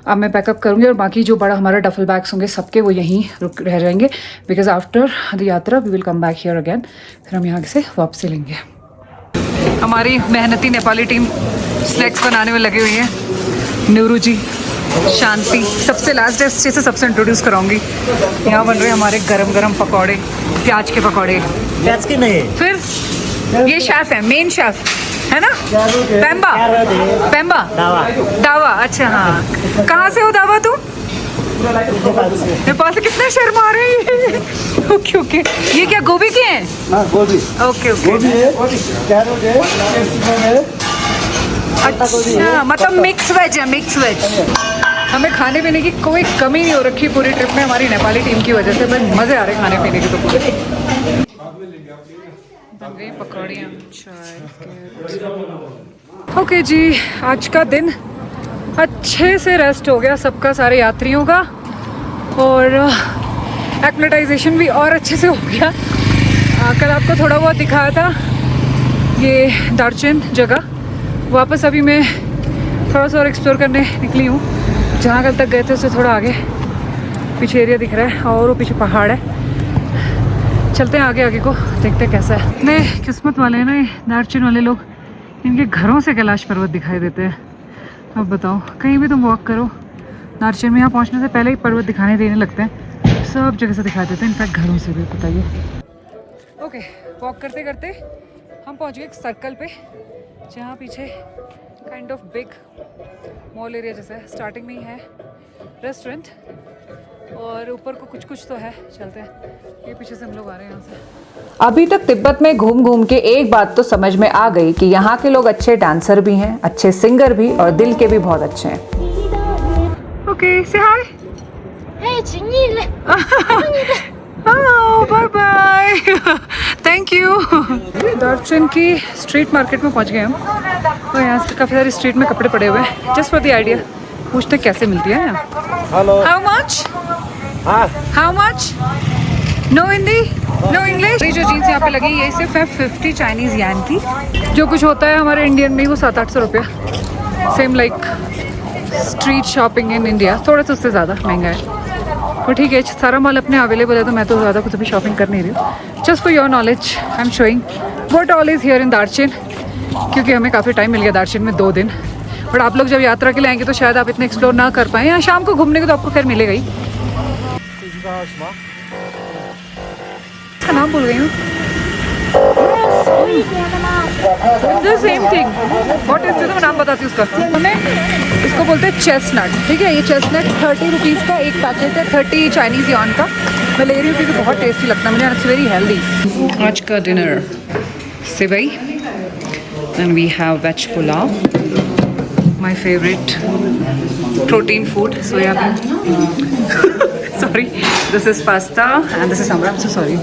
अब मैं पैकअप करूँगी और बाकी जो बड़ा हमारा डफल बैग्स होंगे सबके वो यहीं रह जाएंगे, because after the yatra we will come back here again. फिर हम यहाँ से वापसी लेंगे। हमारी मेहनती नेपाली टीम स्नैक्स बनाने में लगी हुई है। न्यूरू जी शांति सबसे लास्ट अच्छे से सबसे इंट्रोड्यूस कराऊंगी। यहाँ बन रहे हैं हमारे गरम गरम पकौड़े, प्याज के पकौड़े। प्याज की नहीं, फिर ये शेफ है, मेन शेफ है ना, पेम्बा। पेम्बा दावा। दावा, अच्छा हाँ। कहाँ से हो दावा तुम? नेपाल से। कितने शर्मा रहे हैं। ओके ओके, ये क्या गोभी के हैं? हाँ गोभी। ओके ओके, गोभी है, कैरेट है, कैप्सिकम है। अच्छा मतलब मिक्स वेज है, मिक्स वेज। हमें खाने पीने की कोई कमी नहीं हो रखी पूरी ट्रिप में हमारी नेपाली टीम की वजह से। बस मज़े आ रहे खाने पीने के। तो पूरे बन गई पकौड़ियाँ, चाय। ओके जी, आज का दिन अच्छे से रेस्ट हो गया सबका, सारे यात्रियों का, और एक्लेटाइजेशन भी और अच्छे से हो गया। कल आपको थोड़ा बहुत दिखाया था ये दार्जिन जगह। वापस अभी मैं थोड़ा सा और एक्सप्लोर करने निकली हूँ। जहाँ कल तक गए थे उससे थोड़ा आगे पीछे एरिया दिख रहा है, और वो पीछे पहाड़ है। चलते हैं आगे आगे को, देखते हैं कैसा है। इतने किस्मत वाले हैं ना ये दार्जिन वाले लोग, इनके घरों से कैलाश पर्वत दिखाई देते हैं। अब बताओ, कहीं भी तुम वॉक करो दार्जिन में, यहाँ पहुँचने से पहले ही पर्वत दिखाने देने लगते हैं, सब जगह से दिखाई देते हैं, इनफैक्ट घरों से भी। बताइए। ओके, वॉक करते करते हम पहुँच गए एक सर्कल पे, जहाँ पीछे kind of big mall area जैसा है। स्टार्टिंग में ही है रेस्टोरेंट, और ऊपर को कुछ कुछ तो है। चलते हैं, ये पीछे से हम लोग आ रहे हैं यहाँ से। अभी तक तिब्बत में घूम घूम के एक बात तो समझ में आ गई कि यहाँ के लोग अच्छे डांसर भी हैं, अच्छे सिंगर भी, और दिल के भी बहुत अच्छे हैं। Okay, say hi. Bye bye, thank you. Darchen की स्ट्रीट मार्केट में पहुँच गए हम, और यहाँ से काफ़ी सारी स्ट्रीट में कपड़े पड़े हुए हैं। जस्ट फॉर द आइडिया, पूछते कैसे मिलती है यहाँ। Hello. How much? How much? No Hindi, no English. ये जो जीन्स यहाँ पे लगी ये सिर्फ है 50 चाइनीज़ यान की। जो कुछ होता है हमारे इंडियन में वो 700-800 रुपया। Same like street shopping in India, थोड़ा सा उससे ज़्यादा महंगा है, तो ठीक है। सारा माल अपने अवेलेबल है, तो मैं तो ज़्यादा कुछ अभी शॉपिंग कर नहीं रही हूँ। Just for your knowledge I am showing what all is here in Darchen, क्योंकि हमें काफ़ी टाइम मिल गया दार्जिन में, 2 दिन। बट आप लोग जब यात्रा के लिए आएंगे तो शायद आप इतने एक्सप्लोर ना कर पाएँ। यहाँ शाम को घूमने को तो आपको खैर मिलेगा ही। इसका नाम भूल गई हूँ। Same thing, what is this, मैं नाम बताती हूँ उसका। हमें इसको बोलते हैं चेस्टनट, ठीक है। ये चेस्टनट 30 रुपीज़ का एक पैकेट है, 30 चाइनीज़ यॉन का। मैं ले रही हूँ क्योंकि बहुत टेस्टी लगता है मुझे, इट्स वेरी हेल्दी। आज का dinner sevai, and we have veg pulao, my favourite protein food, soybean. Sorry, this is pasta and this is समरा, सो सॉरी।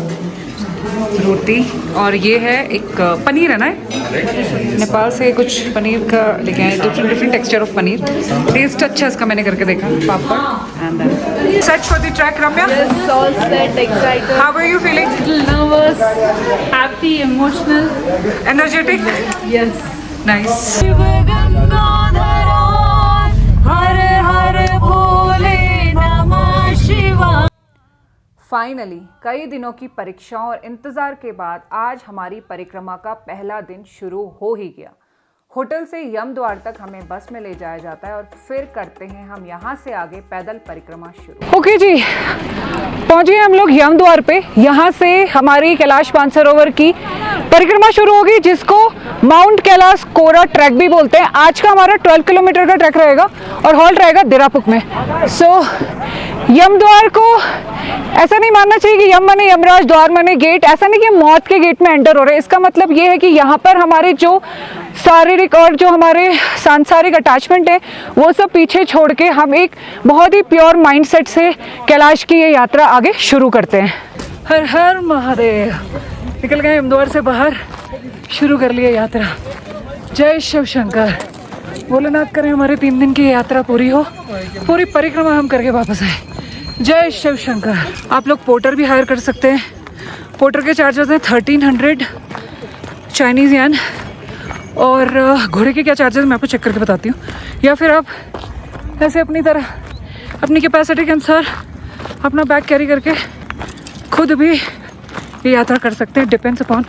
रोटी, और ये है एक पनीर है ना, नेपाल से कुछ पनीर का लेके आए, different texture of paneer. Taste अच्छा है इसका, मैंने करके देखा। Papad and then set for the track. Ramya, Yes, all set, excited. How are you feeling? Little nervous, happy, emotional. Energetic? Yes. Nice. Finally कई दिनों की परीक्षाओं और इंतजार के बाद आज हमारी परिक्रमा का पहला दिन शुरू हो ही गया। होटल से यमद्वार तक हमें बस में ले जाया जाता है, और फिर करते हैं हम यहाँ से आगे पैदल परिक्रमा शुरू। ओके जी, पहुंच गए हम लोग यमद्वार पे। यहाँ से हमारी कैलाश मानसरोवर की परिक्रमा शुरू होगी, जिसको माउंट कैलाश कोरा ट्रैक भी बोलते हैं। आज का हमारा 12 किलोमीटर का ट्रैक रहेगा, और हॉल्ट रहेगा दिरापुक में। सो यमद्वार को ऐसा नहीं मानना चाहिए कि यम माने यमराज, द्वार माने गेट। ऐसा नहीं कि मौत के गेट में एंटर हो रहे हैं। इसका मतलब ये है कि यहाँ पर हमारे जो शारीरिक और जो हमारे सांसारिक अटैचमेंट है वो सब पीछे छोड़ के हम एक बहुत ही प्योर माइंडसेट से कैलाश की ये यात्रा आगे शुरू करते हैं। हर हर महादेव। निकल गए यमद्वार से बाहर, शुरू कर लिया यात्रा। जय शिव शंकर। भोलेनाथ करें हमारे 3 दिन की यात्रा पूरी हो, पूरी परिक्रमा हम करके वापस आए। जय शिव शंकर। आप लोग पोर्टर भी हायर कर सकते हैं। पोर्टर के चार्जेस हैं 1300 चाइनीज़ यान, और घोड़े के क्या चार्जेस मैं आपको चेक करके बताती हूँ। या फिर आप ऐसे अपनी तरह अपनी कैपेसिटी के अनुसार अपना बैग कैरी करके खुद भी ये यात्रा कर सकते हैं। डिपेंड्स अपॉन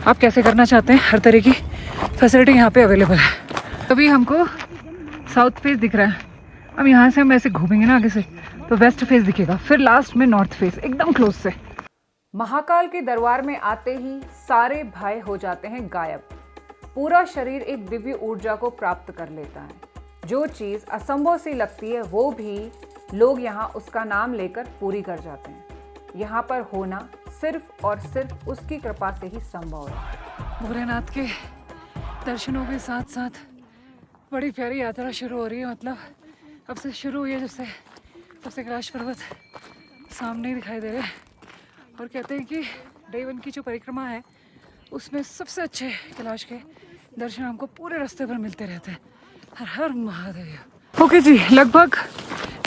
आप कैसे करना चाहते हैं। हर तरह की फैसिलिटी यहाँ पे अवेलेबल है। अभी हमको साउथ फेस दिख रहा है, अब यहाँ से हम ऐसे घूमेंगे ना आगे से तो वेस्ट फेस दिखेगा, फिर लास्ट में नॉर्थ फेस एकदम क्लोज से। महाकाल के दरबार में आते ही सारे भय हो जाते हैं गायब। पूरा शरीर एक दिव्य ऊर्जा को प्राप्त कर लेता है। जो चीज़ असंभव सी लगती है वो भी लोग यहाँ उसका नाम लेकर पूरी कर जाते हैं। यहाँ पर होना सिर्फ और सिर्फ उसकी कृपा से ही संभव है। भोलेनाथ के दर्शनों के साथ साथ बड़ी प्यारी यात्रा शुरू हो रही है। मतलब अब से शुरू हुई है जब से कैलाश पर्वत सामने ही दिखाई दे रहे हैं। और कहते हैं कि डे 1 की जो परिक्रमा है उसमें सबसे अच्छे कैलाश के दर्शन हमको पूरे रास्ते पर मिलते रहते हैं। हर हर महादेव। ओके जी, लगभग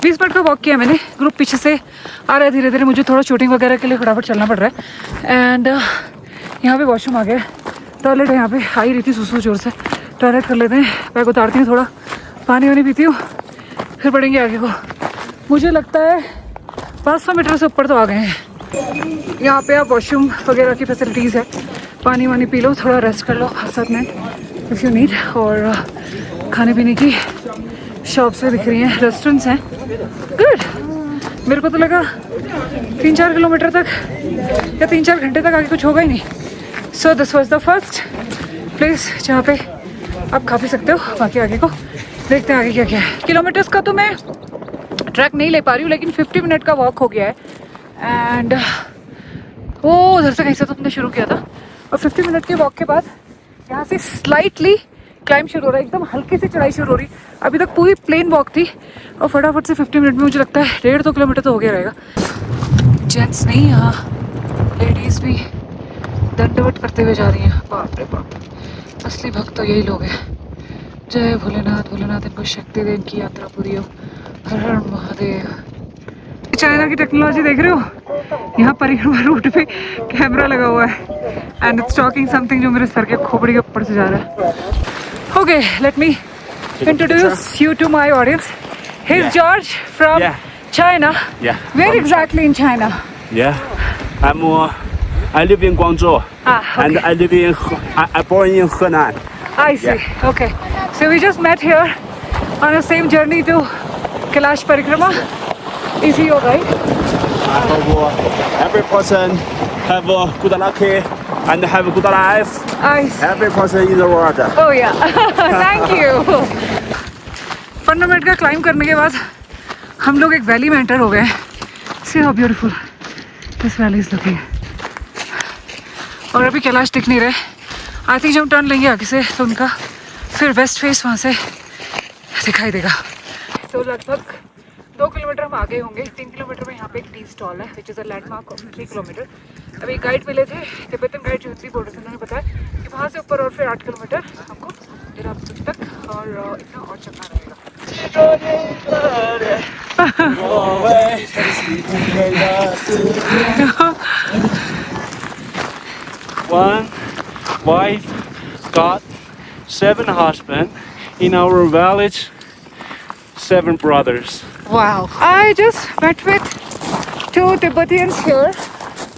20 मिनट का वॉक किया मैंने। ग्रुप पीछे से आ रहा है धीरे धीरे, मुझे थोड़ा शूटिंग वगैरह के लिए फटाफट चलना पड़ रहा है। एंड यहाँ पे वॉशरूम आ गया, टॉयलेट है यहाँ पे। आ ही रही थी सुसु जोर से, टॉयलेट कर लेते हैं, बैग उतारती हूँ, थोड़ा पानी वानी पीती हूँ, फिर बढ़ेंगे आगे को। मुझे लगता है 500 मीटर से ऊपर तो आ गए हैं। यहाँ पे आप वॉशरूम वगैरह की फैसिलिटीज़ है, पानी वानी पी लो, थोड़ा रेस्ट कर लो हर 7 मिनट इफ़ यू नीड। और खाने पीने की शॉप्स भी दिख रही हैं, रेस्टोरेंट्स हैं। गुड। मेरे को तो लगा 3-4 किलोमीटर तक या 3-4 घंटे तक आगे कुछ होगा ही नहीं। So this was the first place जहाँ पे आप खा पी सकते हो। बाकी आगे को देखते हैं आगे क्या क्या है। किलोमीटर्स का तो मैं ट्रैक नहीं ले पा रही हूँ, लेकिन 50 मिनट का वॉक हो गया है। एंड वो उधर से कहीं से तो तुमने शुरू किया था, और 50 मिनट के वॉक के बाद यहाँ से स्लाइटली क्लाइंब शुरू हो रहा है, एकदम हल्की सी चढ़ाई शुरू हो रही। अभी तक पूरी प्लेन वॉक थी और फटाफट से 50 मिनट में मुझे लगता है 1.5-2 किलोमीटर तो हो गया रहेगा। जेंट्स नहीं, यहाँ लेडीज़ भी दंडवत करते हुए जा रही हैं। बाप रे बाप, असली भक्त तो यही लोग हैं। जय भोलेनाथ, भोलेनाथ इनको शक्ति दे, इनकी यात्रा पूरी हो। हर हर महादेव। चाइना की टेक्नोलॉजी देख रहे हो, यहाँ परिक्रमा रूट पे कैमरा लगा हुआ है एंड इट्स टॉकिंग समथिंग जो मेरे सर के खोपड़ी के ऊपर से जा रहा है। Okay, let me introduce you to my audience. Here's George from China. Yeah. Where exactly in China? Yeah, I live in Guangzhou. Okay. And I live in I born in Henan. I see. Okay. So we just met here on the same journey to Kailash Parikrama. Is he alright? I hope every person have a good luck and have a good life. I see. Every person in the world. Oh yeah. Thank you. 15 minute का क्लाइंब करने के बाद हम लोग एक वैली में एंटर हो गए. See how beautiful this valley is looking. और अभी कैलाश दिख नहीं रहे. आई थिंक जब हम टर्न लेंगे आगे से तो उनका फिर वेस्ट फेस वहाँ से दिखाई देगा. तो लगभग 2 किलोमीटर हम आगे होंगे. 3 किलोमीटर में यहाँ पे एक टी स्टॉल है which is a landmark of 3 kilometre. अभी गाइड मिले थे, तिब्बतन गाइड जो हिंदी बोल रहे थे, उन्होंने बताया कि वहाँ से ऊपर और फिर 8 किलोमीटर हमको देहरादून तक और इतना और चलना रहेगा. One wife got 7 husbands. In our village, 7 brothers. Wow. I just met with 2 Tibetan here.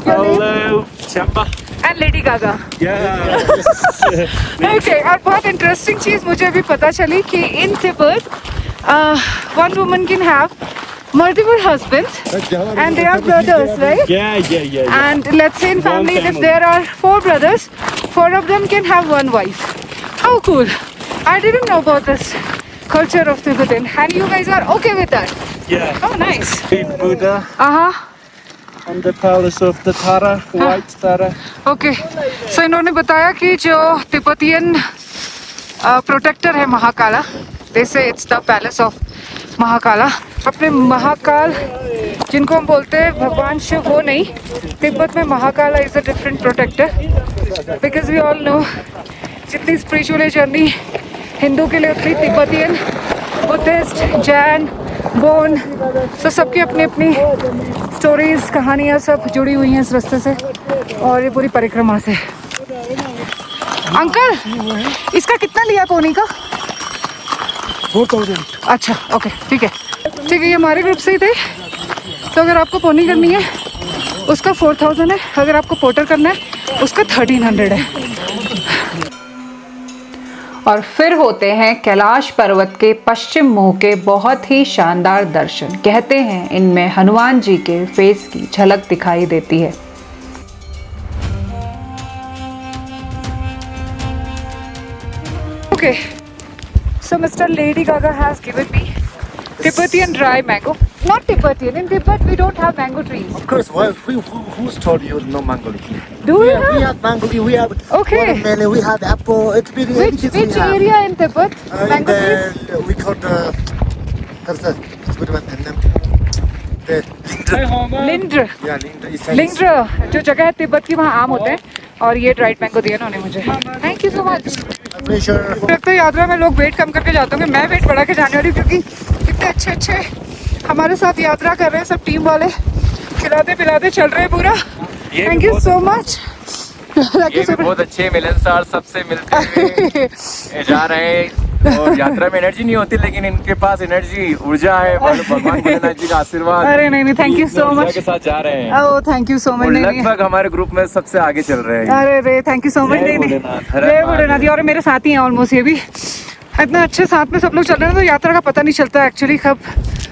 Hello, Champa. And Lady Gaga. Yeah. Okay. और बहुत इंटरेस्टिंग चीज़ मुझे अभी पता चली कि in Tibet, one woman can have multiple husbands and they are brothers, right? Yeah. And let's say in family, if there are 4 brothers, 4 of them can have 1 wife. How cool. I didn't know about this culture of Tibetan. And you guys are okay with that? Yeah. Oh, nice. Buddha and the palace of the Tara, white Tara. Okay. So इन्होंने बताया कि जो तिब्बतियन प्रोटेक्टर है महाकाला, they say it's the palace of महाकाला. अपने महाकाल जिनको हम बोलते हैं भगवान शिव, वो नहीं. तिब्बत में महाकाला is a different protector because we all know जितनी स्पिरिचुअल जर्नी हिंदू के लिए उतनी तिब्बतियन, बुद्धिस्ट, जैन, बोन, तो सबकी अपनी अपनी स्टोरीज, कहानियाँ सब जुड़ी हुई हैं इस रास्ते से और ये पूरी परिक्रमा से. अंकल, इसका कितना लिया पोनी का? 4,000. अच्छा, ओके, ठीक है. ये हमारे ग्रुप से ही थे. तो अगर आपको पोनी करनी है उसका 4,000 है, अगर आपको पोटर करना है उसका 1,300 है. और फिर होते हैं कैलाश पर्वत के पश्चिम मुंह के बहुत ही शानदार दर्शन। कहते हैं इनमें हनुमान जी के फेस की झलक दिखाई देती है। Okay, so Mr. Lady Gaga has given me Tibetan dry mango. Not Tibetan. In Tibet, we don't have mango trees. Of course, well, who's told you no mango here? Do we We have? have mango, we have Okay. watermelon, we have apple. It's been Which area in Tibet? Mango trees? we call what's that? What about the name? The Lindra. yeah, Lindra is Chinese. लिंग्रा जो जगह है तिब्बत की, वहाँ आम होते हैं और ये ड्राइड मैंगो दिया उन्होंने मुझे। Thank you so much. Pleasure. लगता है यात्रा में लोग वेट कम करके जाते होंगे, मैं वेट बढ़ा के जाने वाली हूँ क्योंकि इतने अच्छे अच्छे हमारे साथ यात्रा कर रहे हैं सब टीम वाले, खिलाते पिलाते चल रहे हैं पूरा। Thank you so much. ये भी बहुत अच्छे मिलनसार सबसे मिलते हुए ये जा रहे हैं और यात्रा में एनर्जी नहीं होती लेकिन इनके पास एनर्जी ऊर्जा है, भगवान भोलेनाथ जी का आशीर्वाद। अरे नहीं, थैंक यू सो मच के साथ जा रहे हैं। Oh thank you so much. लगभग हमारे ग्रुप में सबसे आगे चल रहे हैं। अरे रे थैंक यू सो मच। नहीं जय भोलेनाथ। और मेरे साथ ही हैं ऑलमोस्ट, ये भी इतना अच्छे साथ में सब लोग चल रहे हैं तो यात्रा का पता नहीं चलता एक्चुअली, कब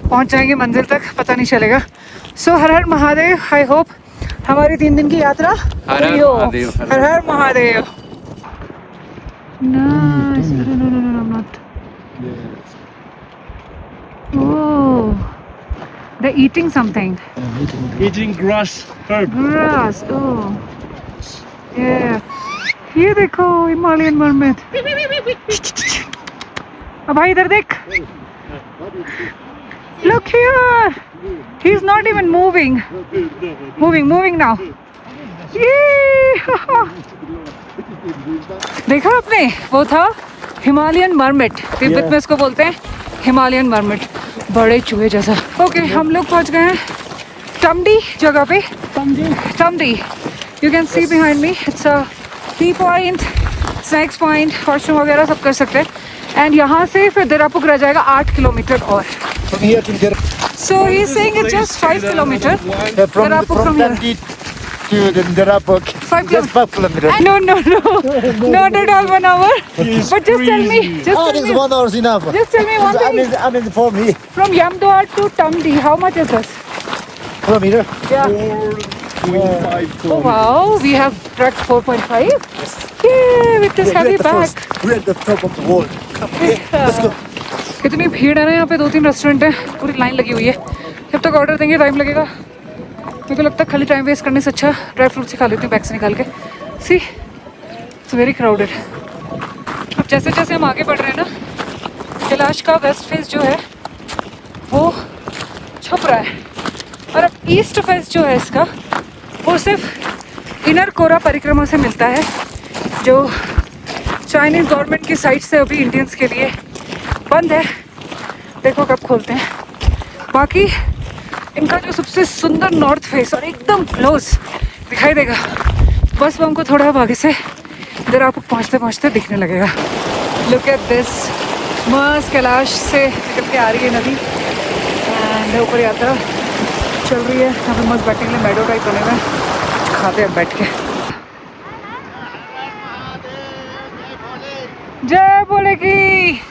पहुंच जाएंगे मंजिल तक पता नहीं चलेगा। सो हर हर महादेव। आई होप हमारी 3 दिन की यात्रा हर हर हो। महादेव, हर Har Mahadev. Nice. No, I'm not. Oh, they're eating something. Eating grass, herb. Grass. Oh, yeah. ये देखो हिमालयन मरमेड। अब भाई इधर देख। Look here. He's not even moving. Moving now. Yeah. देखा आपने, वो था हिमालयन मरमेड। तिब्बत में इसको बोलते हैं हिमालयन मरमेड, बड़े चूहे जैसा। ओके, हम लोग पहुंच गए हैं टमडी जगह पे। टमडी you can see behind me, it's a tea point, snacks point, washroom वगैरह सब कर सकते हैं। एंड यहाँ से फिर दिरापुक रह जाएगा 8 किलोमीटर और। So he is saying it's just 5 kilometre Dirapuk from here to Dirapuk. 5 kilometers. No, not at all 1 hour. But just tell me, This 1 hour is enough. Just tell me one thing. I'm in for me. From Yamdwar to Tamdi, how much is this? Kilometer. Yeah. 4.5 Oh wow, we have tracked 4.5. Yeah, with this heavy bag. We're at the top of the wall. Come on, let's go. कितनी भीड़ है ना यहाँ पे, 2-3 रेस्टोरेंट है, पूरी लाइन लगी हुई है। जब तक ऑर्डर देंगे टाइम लगेगा। मेरे को लगता है खाली टाइम वेस्ट करने से अच्छा ड्राई फ्रूट्स ही खा लेती हूँ बैग से निकाल के। See it's very crowded. अब जैसे जैसे हम आगे बढ़ रहे हैं ना, कैलाश का वेस्ट फेस जो है वो छुप रहा है और अब ईस्ट फेस जो है इसका वो सिर्फ इनर कोरा परिक्रमा से मिलता है, जो चाइनीज़ गवर्नमेंट की साइड से अभी इंडियंस के लिए बंद है। देखो कब खोलते हैं। बाकी इनका जो सबसे सुंदर नॉर्थ फेस और एकदम क्लोज दिखाई देगा, बस वो हमको थोड़ा आगे से इधर आपको पहुँचते पहुँचते दिखने लगेगा। लुक एट दिस, मस्त कैलाश से निकल के आ रही है नदी एंड ऊपर यात्रा चल रही है। यहाँ पे मस्त बैठने के लिए मैडो टाइप बने हुए हैं, खाते हैं बैठ के। जय बोले की।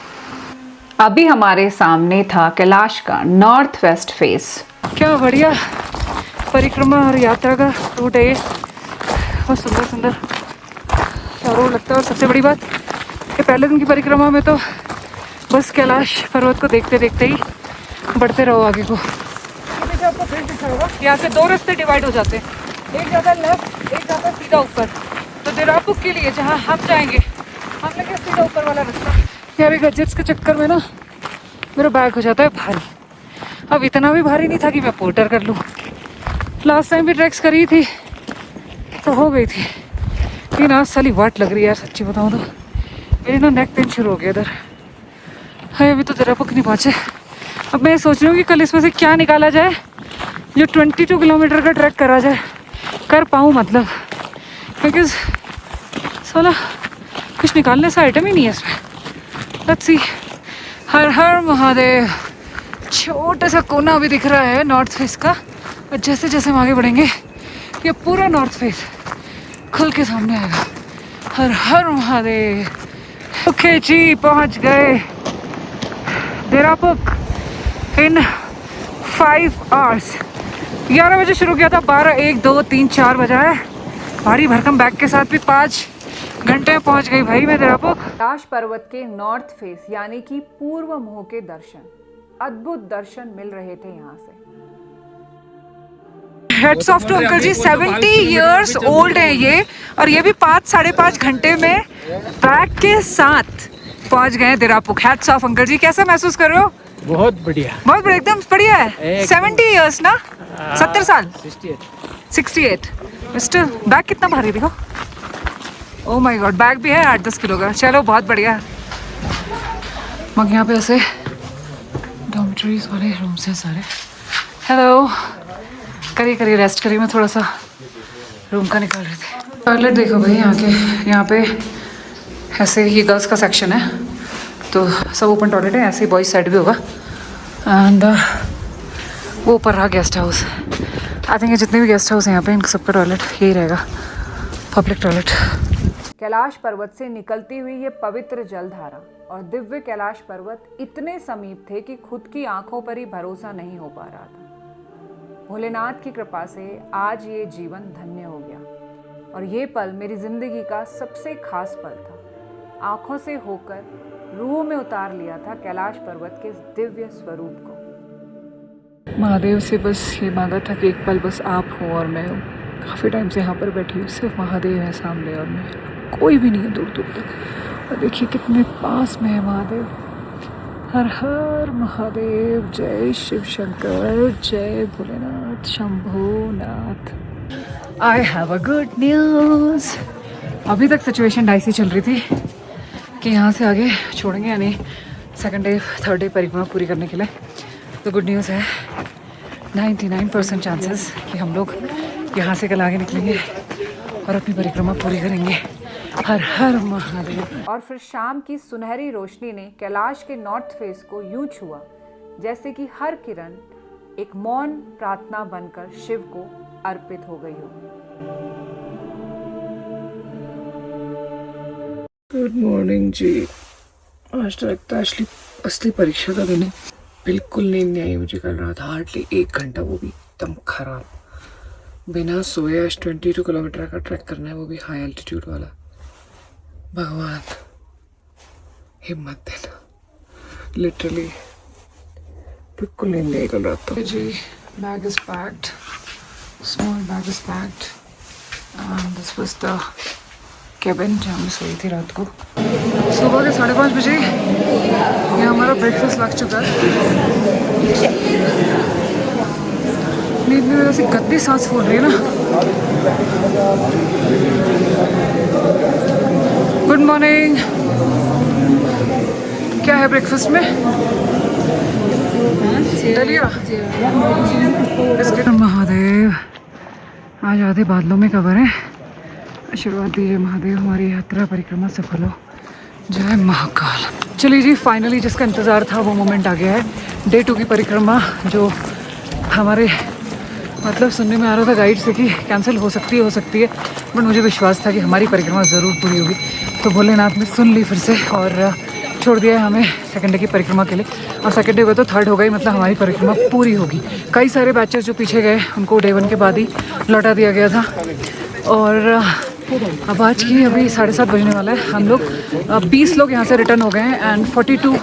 अभी हमारे सामने था कैलाश का नॉर्थ वेस्ट फेस। क्या बढ़िया परिक्रमा और यात्रा का रूट है ये, बहुत सुंदर सुंदर चारों लगता है। और सबसे बड़ी बात कि पहले दिन की परिक्रमा में तो बस कैलाश पर्वत को देखते देखते ही बढ़ते रहो आगे को। आपको फिर दिखा होगा, यहाँ से 2 रास्ते डिवाइड हो जाते हैं, एक जाता है लेफ्ट, एक जाता है सीधा ऊपर। तो दिरापुक के लिए जहाँ हम जाएंगे, हम लेंगे सीधा ऊपर वाला रास्ता। यार गैजेट्स के चक्कर में ना मेरा बैग हो जाता है भारी। अब इतना भी भारी नहीं था कि मैं पोर्टर कर लूँ। लास्ट टाइम भी ट्रैक्स करी थी तो हो गई थी, लेकिन आज साली वाट लग रही है यार, सच्ची बताऊँ तो मेरी ना नेक पेन शुरू हो गया इधर। है अभी तो दिरापुक नहीं पहुँचे। अब मैं सोच रही हूँ कि कल इसमें से क्या निकाला जाए जो 22 किलोमीटर का ट्रैक करा जाए, कर पाऊँ मतलब, क्योंकि साला कुछ निकालने से आइटम ही नहीं है इसमें। Let's see. हर हर महादेव। छोटा सा कोना अभी दिख रहा है नॉर्थ फेस का, और जैसे जैसे हम आगे बढ़ेंगे ये पूरा नॉर्थ फेस खुल के सामने आएगा। हर हर महादेव। ओके जी, पहुंच गए देरापुक इन 5 hours। 11 बजे शुरू किया था, 12, 1, 2, 3, 4 बजा है। भारी भरकम बैग के साथ भी 5 घंटे में पहुंच गई भाई मैं देरापुक। कैलाश पर्वत के नॉर्थ फेस यानी कि पूर्व मुंह के दर्शन, अद्भुत दर्शन मिल रहे थे यहाँ से। Heads off to uncle ji, 70 years old है ये, और ये भी 5 साढ़े 5 घंटे में बैग के साथ पहुंच गए देरापुक। हेड्स ऑफ अंकल जी, कैसा महसूस कर रहे हो? बहुत बढ़िया, बहुत बढ़िया, एकदम बढ़िया है। 70 years ना, 70 साल, 68। मिस्टर बैग कितना भारी देखो, ओ माय गॉड, बैग भी है 8-10 किलो का। चलो बहुत बढ़िया। मगर यहाँ पे ऐसे डॉर्मेटरीज वाले रूम्स हैं सारे। हेलो, करिए रेस्ट करिए, मैं थोड़ा सा रूम का निकाल रही थी। टॉयलेट देखो भाई यहाँ पे ऐसे ये गर्ल्स का सेक्शन है, तो सब ओपन टॉयलेट है, ऐसे ही बॉयज साइड भी होगा। एंड वो ऊपर रहा गेस्ट हाउस। आई थिंक जितने भी गेस्ट हाउस हैं यहाँ पे, इन सबका टॉयलेट यही रहेगा, पब्लिक टॉयलेट। कैलाश पर्वत से निकलती हुई ये पवित्र जलधारा और दिव्य कैलाश पर्वत इतने समीप थे कि खुद की आंखों पर ही भरोसा नहीं हो पा रहा था। भोलेनाथ की कृपा से आज ये जीवन धन्य हो गया और ये पल मेरी जिंदगी का सबसे खास पल था। आंखों से होकर रूह में उतार लिया था कैलाश पर्वत के दिव्य स्वरूप को। महादेव से बस ये मांगा था कि एक पल बस आप हो और मैं हूँ। काफ़ी टाइम से यहाँ पर बैठी हूँ, सिर्फ महादेव है सामने और मैं, कोई भी नहीं है दूर दूर तक। और देखिए कितने पास में है महादेव। हर हर महादेव, जय शिव शंकर, जय Bholenath, Shambhonath. I have a good news. अभी तक सिचुएशन डाइसी चल रही थी कि यहाँ से आगे छोड़ेंगे यानी सेकंड डे थर्ड डे परिक्रमा पूरी करने के लिए। तो गुड न्यूज़ है, 99% चांसेस कि हम लोग यहाँ से कल आगे निकलेंगे और अपनी परिक्रमा पूरी करेंगे। हर हर महादेव। और फिर शाम की सुनहरी रोशनी ने कैलाश के नॉर्थ फेस को यूं छुआ जैसे कि हर किरण एक मौन प्रार्थना बनकर शिव को अर्पित हो गई हो। Good morning ji. आज तो लगता है असली परीक्षा का दिन है। बिल्कुल नींद नहीं आई मुझे कल रात, हार्डली 1 घंटा, वो भी एकदम खराब, बिना सोए। आज 22 किलोमीटर का ट्रैक करना है, वो भी हाई एल्टीट्यूड वाला। भगवान हिम्मत देना, लिटरली बिल्कुल नींद नहीं कल रात तो। जी bag is packed, small bag is packed and this was the cabin जहाँ मैं सोई थी रात को। सुबह के 5:30 बजे ये हमारा ब्रेकफास्ट लग चुका है। नींद में वैसे गंदी सांस फूल रही है ना। Good morning. क्या है ब्रेकफास्ट में? दलिया, बिस्किट। महादेव, आज आधे बादलों में कवर है। आशीर्वाद दीजिए महादेव, हमारी यात्रा परिक्रमा सफल हो। जय महाकाल। चलिए जी, फाइनली जिसका इंतज़ार था वो मोमेंट आ गया है। डे 2 की परिक्रमा जो हमारे मतलब सुनने में आ रहा था गाइड से कि कैंसिल हो सकती है, बट मुझे विश्वास था कि हमारी परिक्रमा ज़रूर पूरी होगी। तो भोलेनाथ ने सुन ली फिर से और छोड़ दिया है हमें सेकंड डे की परिक्रमा के लिए। और सेकंड डे हुआ तो थर्ड हो गई, मतलब हमारी परिक्रमा पूरी होगी। कई सारे बैचेस जो पीछे गए उनको डे 1 के बाद ही लौटा दिया गया था। और अब आज की अभी 7:30 बजने वाला है। हम लोग 20 लोग यहाँ से रिटर्न हो गए हैं एंड 42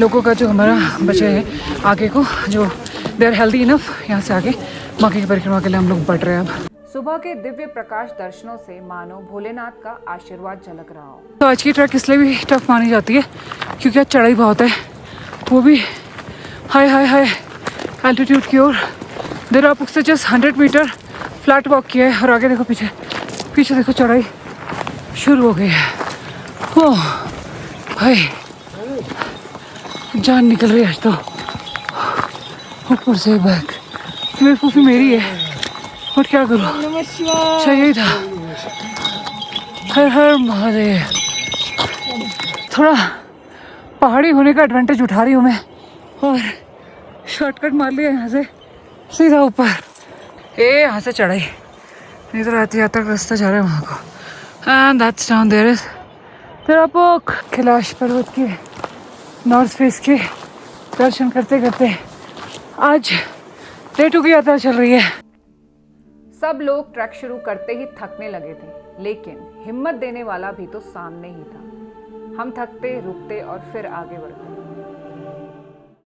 लोगों का जो हमारा बचे हैं आगे को, जो दे आर हेल्दी इनफ, यहाँ से आगे बाकी की परिक्रमा के लिए हम लोग बढ़ रहे हैं अब। सुबह के दिव्य प्रकाश दर्शनों से मानो भोलेनाथ का आशीर्वाद झलक रहा हो। तो आज की ट्रैक इसलिए भी टफ मानी जाती है क्योंकि आज चढ़ाई बहुत है, वो भी हाई एल्टीट्यूड की ओर। देरापुक से जस्ट 100 मीटर फ्लैट वॉक किया है और आगे देखो पीछे देखो चढ़ाई शुरू हो गई है। ओह भाई, जान निकल रही है आज तो। ऊपर से बैग मेरी फूफी मेरी है, और क्या करूँ, चाहिए था। हर हर महादेव। थोड़ा पहाड़ी होने का एडवांटेज उठा रही हूँ मैं और शॉर्टकट मार लिया यहाँ से सीधा ऊपर। यहाँ से चढ़ाई, नहीं तो रात यात्रा का रास्ता जा रहा है वहाँ को। And that's down there is Dirapuk Kailash Parvat के नॉर्थ फेस के दर्शन करते करते आज डे 2 की यात्रा चल रही है। सब लोग ट्रैक शुरू करते ही थकने लगे थे, लेकिन हिम्मत देने वाला भी तो सामने ही था। हम थकते, रुकते और फिर आगे बढ़ते।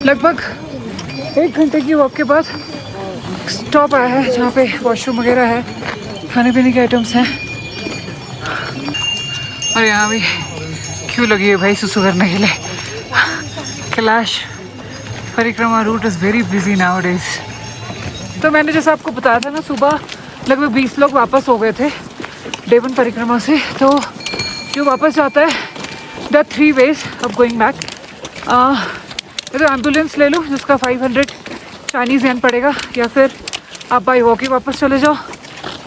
लगभग 1 घंटे की वॉक के बाद स्टॉप आया है जहाँ पे वॉशरूम वगैरह है, खाने पीने के आइटम्स हैं। और यहाँ भी क्यों लगी है भाई सुसु करने के लिए। Kailash parikrama route is very busy nowadays. तो मैंने जैसा आपको बताया था ना, सुबह लगभग 20 लोग वापस हो गए थे डे 1 परिक्रमा से। तो जो वापस जाता है the 3 ways of going back. तो एम्बुलेंस ले लो जिसका 500 चाइनीज़ येन पड़ेगा, या फिर आप बाई वॉक ही वापस चले जाओ,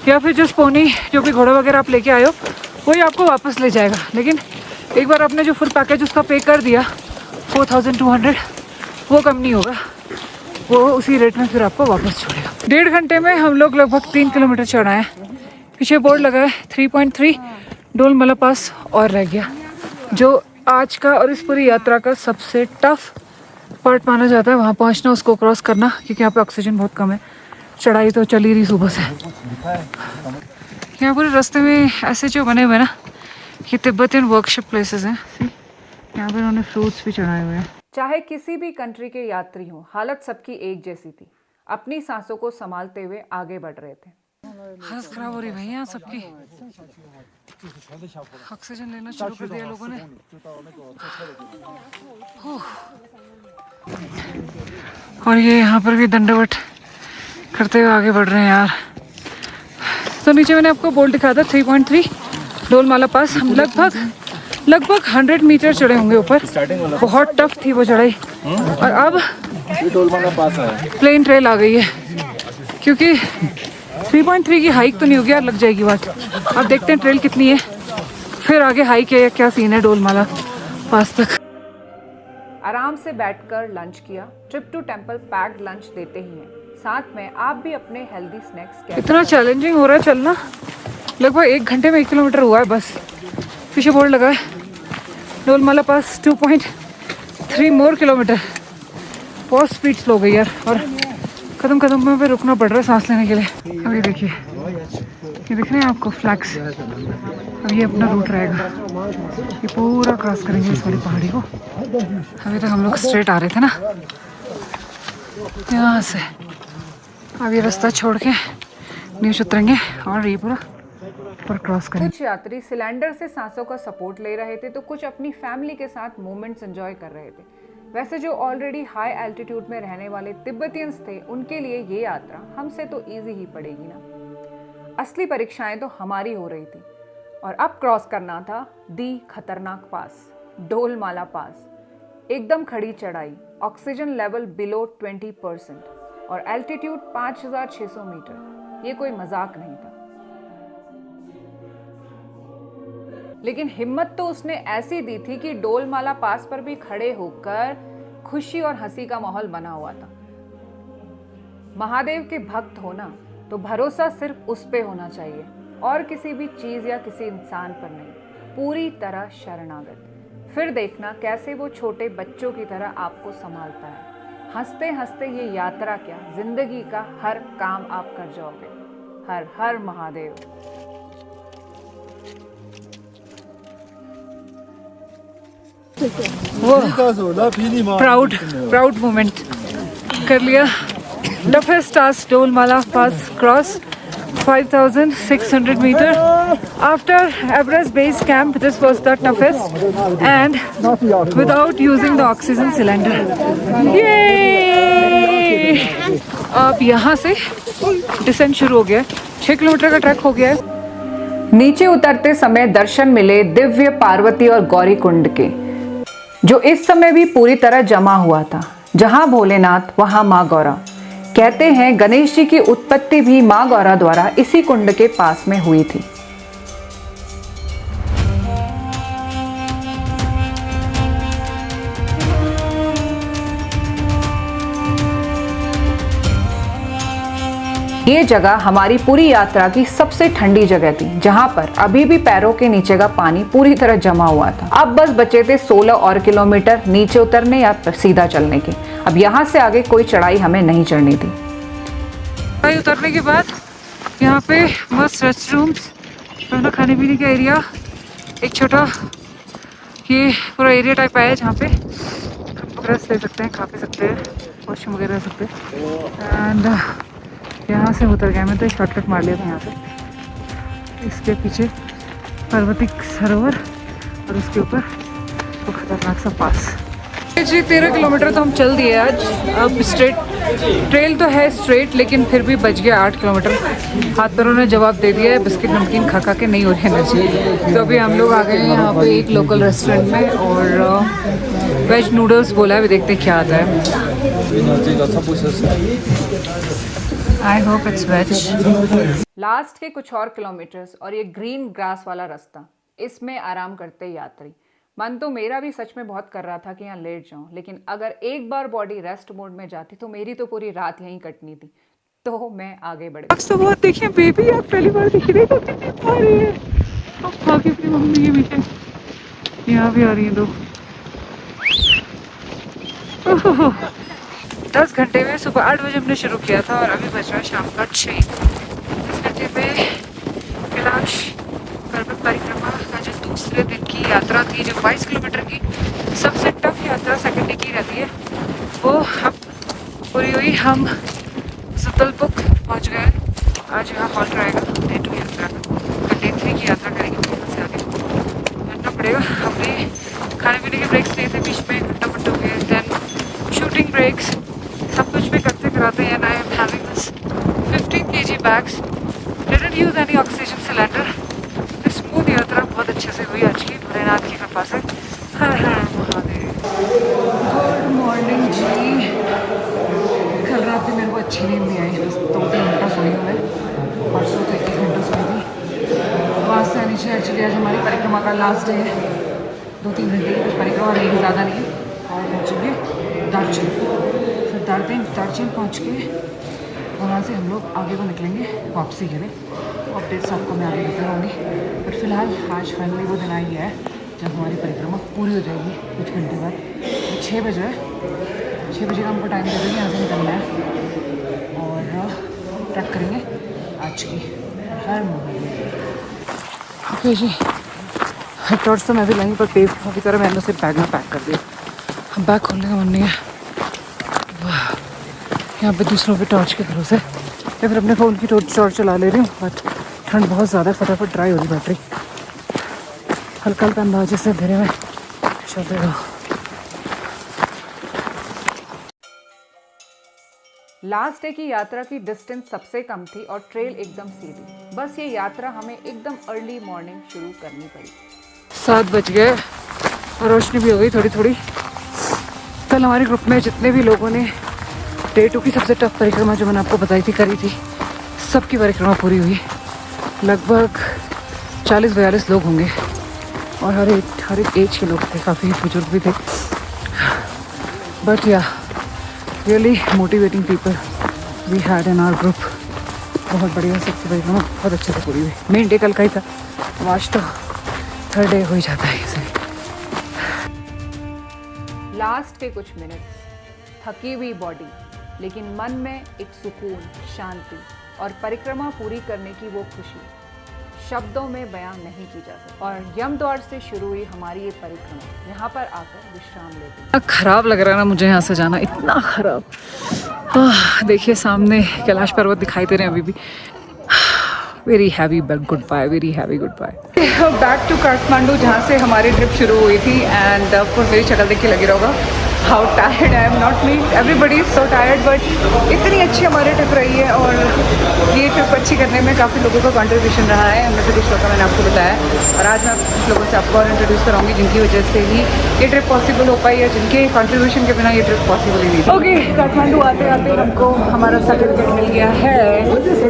या फिर जिस पोनी जो भी घोड़ा वगैरह आप लेके आए हो वही आपको वापस ले जाएगा। लेकिन एक बार आपने जो फुल पैकेज उसका पे कर दिया 4200, वो कम नहीं होगा, वो उसी रेट में फिर आपको वापस छोड़ेगा। 1.5 घंटे में हम लोग लगभग 3 किलोमीटर चढ़ा है। पीछे बोर्ड लगा है 3.3 डोलमाला पास और रह गया, जो आज का और इस पूरी यात्रा का सबसे टफ पार्ट माना जाता है। वहाँ पहुँचना, उसको क्रॉस करना, क्योंकि यहाँ पे ऑक्सीजन बहुत कम है। चढ़ाई तो चली रही सुबह से। यहाँ पूरे रास्ते में ऐसे जो बने हुए ना, ये तिब्बतियन वर्कशॉप प्लेसेस हैं। यहाँ पे उन्होंने फ्रूट्स भी चढ़ाए हुए हैं। चाहे किसी भी कंट्री के यात्री हों, हालत सबकी एक जैसी थी। अपनी सांसों को संभालते हुए आगे बढ़ रहे थे। हालत खराब हो रही है यहाँ सबकी। ऑक्सीजन लेना शुरू कर दिया लोगों ने। और ये यहाँ पर भी दंडवत करते हुए आगे बढ़ रहे हैं यार। तो नीचे मैंने आपको बोर्ड दिखाया था 3.3 डोलमाला पास। हम लगभग 100 मीटर चढ़े होंगे ऊपर। बहुत टफ थी वो चढ़ाई। और अब डोलमाला पास है, प्लेन ट्रेल आ गई है, क्योंकि 3.3 की हाइक तो नहीं होगी यार, लग जाएगी बात। अब देखते हैं ट्रेल कितनी है, फिर आगे हाइक है, क्या सीन है डोलमाला पास तक। आराम से बैठकर लंच किया। Trip to temple packed lunch देते ही हैं, साथ में आप भी अपने हेल्दी स्नैक्स। इतना चैलेंजिंग हो रहा है चलना। लगभग 1 घंटे में 1 किलोमीटर हुआ है बस। पीछे बोर्ड लगा है डोलमाला पास 2.3 मोर किलोमीटर। बहुत स्पीड स्लो गई यार, और कदम कदम पे रुकना पड़ रहा है सांस लेने के लिए। अभी देखिए, ये दिख रहे हैं आपको फ्लैग्स। अब ये अपना रूट रहेगा, ये पूरा क्रॉस करेंगे इस वाली पहाड़ी को। अभी तक हम लोग स्ट्रेट आ रहे थे ना यहाँ से। अब ये रास्ता छोड़ के नीचे उतरेंगे और ये पूरा पर क्रॉस करेंगे। कुछ यात्री सिलेंडर से सांसों का सपोर्ट ले रहे थे, तो कुछ अपनी फैमिली के साथ मोमेंट्स एंजॉय कर रहे थे। वैसे जो ऑलरेडी हाई एल्टीट्यूड में रहने वाले तिब्बतियंस थे, उनके लिए ये यात्रा हमसे तो इजी ही पड़ेगी ना। असली परीक्षाएं तो हमारी हो रही थी, और अब क्रॉस करना था दी खतरनाक पास, डोलमाला पास। एकदम खड़ी चढ़ाई, ऑक्सीजन लेवल बिलो 20% और एल्टीट्यूड 5600 मीटर। ये कोई मजाक नहीं था। लेकिन हिम्मत तो उसने ऐसी दी थी कि डोलमाला पास पर भी खड़े होकर खुशी और हंसी का माहौल बना हुआ था। महादेव के भक्त होना तो भरोसा सिर्फ उस पे होना चाहिए, और किसी भी चीज या किसी इंसान पर नहीं। पूरी तरह शरणागत। फिर देखना कैसे वो छोटे बच्चों की तरह आपको संभालता है। हंसते हंसते ये यात्रा क्या, जिंदगी का हर काम आप कर जाओगे। हर हर महादेव। प्राउड मोमेंट कर लिया। toughest task डोलमाला pass cross 5600 meter. After Everest base camp, this was the toughest, and without using the oxygen cylinder. Yay! अब यहाँ से डिसेंट शुरू हो गया है। 6 किलोमीटर का ट्रैक हो गया है। नीचे उतरते समय दर्शन मिले दिव्य पार्वती और गौरी कुंड के, जो इस समय भी पूरी तरह जमा हुआ था। जहां भोलेनाथ वहां मां गौरा। कहते हैं गणेश जी की उत्पत्ति भी मां गौरा द्वारा इसी कुंड के पास में हुई थी। ये जगह हमारी पूरी यात्रा की सबसे ठंडी जगह थी, जहाँ पर अभी भी पैरों के नीचे का पानी पूरी तरह जमा हुआ था। अब बस बचे थे 16 और किलोमीटर नीचे उतरने या सीधा चलने के। अब यहाँ से आगे कोई चढ़ाई हमें नहीं चढ़नी थी। उतरने के बाद यहाँ पे मस्त रेस्ट रूम्स, अपना खाने पीने का एरिया, एक छोटा ये पूरा एरिया टाइप आया है जहाँ पे हम रेस्ट ले सकते हैं, खा पी सकते हैं, वॉशरूम वगैरह रह सकते हैं। एंड यहाँ से उतर गया, मैं तो शॉर्टकट मार लिया था यहाँ पे। इसके पीछे पार्वती सरोवर और उसके ऊपर वो खतरनाक सा पास। जी 13 किलोमीटर तो हम चल दिए आज। अब स्ट्रेट ट्रेल तो है स्ट्रेट, लेकिन फिर भी बच गया 8 किलोमीटर। हाथ पैरों ने जवाब दे दिया है, बिस्किट नमकीन खा खा के नहीं हो रही एनर्जी। तो अभी हम लोग आ गए हैं यहाँ पे एक लोकल रेस्टोरेंट में और वेज नूडल्स बोला है, अभी देखते हैं क्या आता है। I hope it's veg. Last के कुछ और किलोमीटर्स और ये ग्रीन ग्रास वाला रास्ता, इसमें आराम करते यात्री। मन तो मेरा भी सच में बहुत कर रहा था कि यहाँ लेट जाऊं, लेकिन अगर एक बार बॉडी रेस्ट मोड में जाती तो मेरी तो पूरी रात यहीं कटनी थी। तो मैं आगे बढ़ गई। तो बहुत देखिए बेबी, आप पहली बार दिख रही है। अब आगे अपनी मम्मी के पीछे यहाँ भी आ रही है दो। 10 घंटे में सुबह 8 बजे हमने शुरू किया था और अभी बज रहा है शाम का 6। 10 घंटे में कैलाश पर्वत परिक्रमा का जो दूसरे दिन की यात्रा थी, जो 22 किलोमीटर की सबसे टफ यात्रा सेकंड डे की रहती है, वो अब पूरी हुई। हम सुतलपुक पहुंच गए। आज यहाँ हॉल्ट रहेगा डे 2 यात्रा का। डे 3 की यात्रा करेंगे, वहाँ से आगे बढ़ना पड़ेगा। हमने खाने पीने के ब्रेक्स लिए थे बीच में, घंटा घंटों के, देन शूटिंग ब्रेक्स, सब कुछ भी करते कराते हैं। I am having this 15 kg bags, didn't use any oxygen cylinder. Smooth यात्रा बहुत अच्छे से हुई आज की, भोलेनाथ की कृपा से। हर हर महादेव। गुड मॉर्निंग जी। कल रात में मेरे को अच्छी नींद नहीं आई, बस 2-3 घंटा सोई हूँ मैं। परसों तो 1 घंटा सोई थी। वहाँ से नीचे एक्चुअली आज हमारी परिक्रमा का लास्ट डे है। 2-3 घंटे की कुछ परिक्रमा नहीं, ज़्यादा नहीं। और पहुँचेंगे दार्जिलिंग, फिर दार्जिलिंग पहुँच के वहाँ से हम लोग आगे को निकलेंगे वापसी के लिए। अपडेट्स आपको मैं आगे देती रहूँगी, पर फिलहाल आज फाइनली वो दिन आ गया है जब हमारी परिक्रमा पूरी हो जाएगी कुछ घंटे बाद। 6 बजे है, 6 बजे का हमको टाइम दे देंगे, यहाँ से निकलना है और ट्रैक करेंगे आज की हर मोबाइल। ओके जी, टॉर्च तो मैं भी लाई, पर पेव की तरह मैंने सिर्फ बैग में पैक कर दिया। हम बैग खोलने का मन नहीं है। यहाँ पे दूसरों पे टॉर्च के भरोसे या फिर अपने फ़ोन की टॉर्च चला ले रही हूँ, बट ठंड बहुत ज़्यादा है, फटाफट ड्राई हो रही बैटरी। हल्का हल्का अंदाजे से अंधेरे में चलते रहो। लास्ट डे की यात्रा की डिस्टेंस सबसे कम थी और ट्रेल एकदम सीधी। बस ये यात्रा हमें एकदम अर्ली मॉर्निंग शुरू करनी पड़ी। 7 बज गए और रोशनी भी हो गई थोड़ी थोड़ी। कल हमारे ग्रुप में जितने भी लोगों ने डे 2 की सबसे टफ परिक्रमा जो मैंने आपको बताई थी करी थी, सबकी परिक्रमा पूरी हुई। लगभग 40-42 लोग होंगे और हर एक एज के लोग थे, काफ़ी बुजुर्ग भी थे। But yeah really motivating people we had in our group. बहुत बढ़िया, सबकी परिक्रमा बहुत अच्छे से पूरी हुई। मेन डे कल का ही था, आज तो थर्ड डे हो ही जाता है इसे। लास्ट के कुछ मिनट्स, थकी हुई बॉडी, लेकिन मन में एक सुकून, शांति और परिक्रमा पूरी करने की वो खुशी शब्दों में बयान नहीं की जा सकती। और यमद्वार से शुरू हुई हमारी ये परिक्रमा यहाँ पर आकर विश्राम लेती है। खराब लग रहा है ना मुझे यहाँ से जाना, इतना खराब। देखिए सामने कैलाश पर्वत दिखाई दे रहे हैं अभी भी। Very heavy good bye, very heavy good bye. Back to Kathmandu, जहाँ से हमारी ट्रिप शुरू हुई थी। एंड ऑफ कोर्स मेरी शक्ल देख के लगी होगा how tired I am. Not me, everybody is so tired, but इतनी अच्छी हमारी ट्रिप रही है। और ये ट्रिप अच्छी करने में काफ़ी लोगों का कंट्रीब्यूशन रहा है, उनमें से कुछ लोगों का मैंने आपको बताया। और आज मैं कुछ लोगों से आपको और इंट्रोड्यूस कराऊंगी जिनकी वजह से ही ये ट्रिप पॉसिबल हो पाई है, जिनके कंट्रीब्यूशन के बिना ये ट्रिप पॉसिबल ही नहीं थी। ओके, काठमांडू आते आते हमको हमारा सर्टिफिकेट मिल गया है।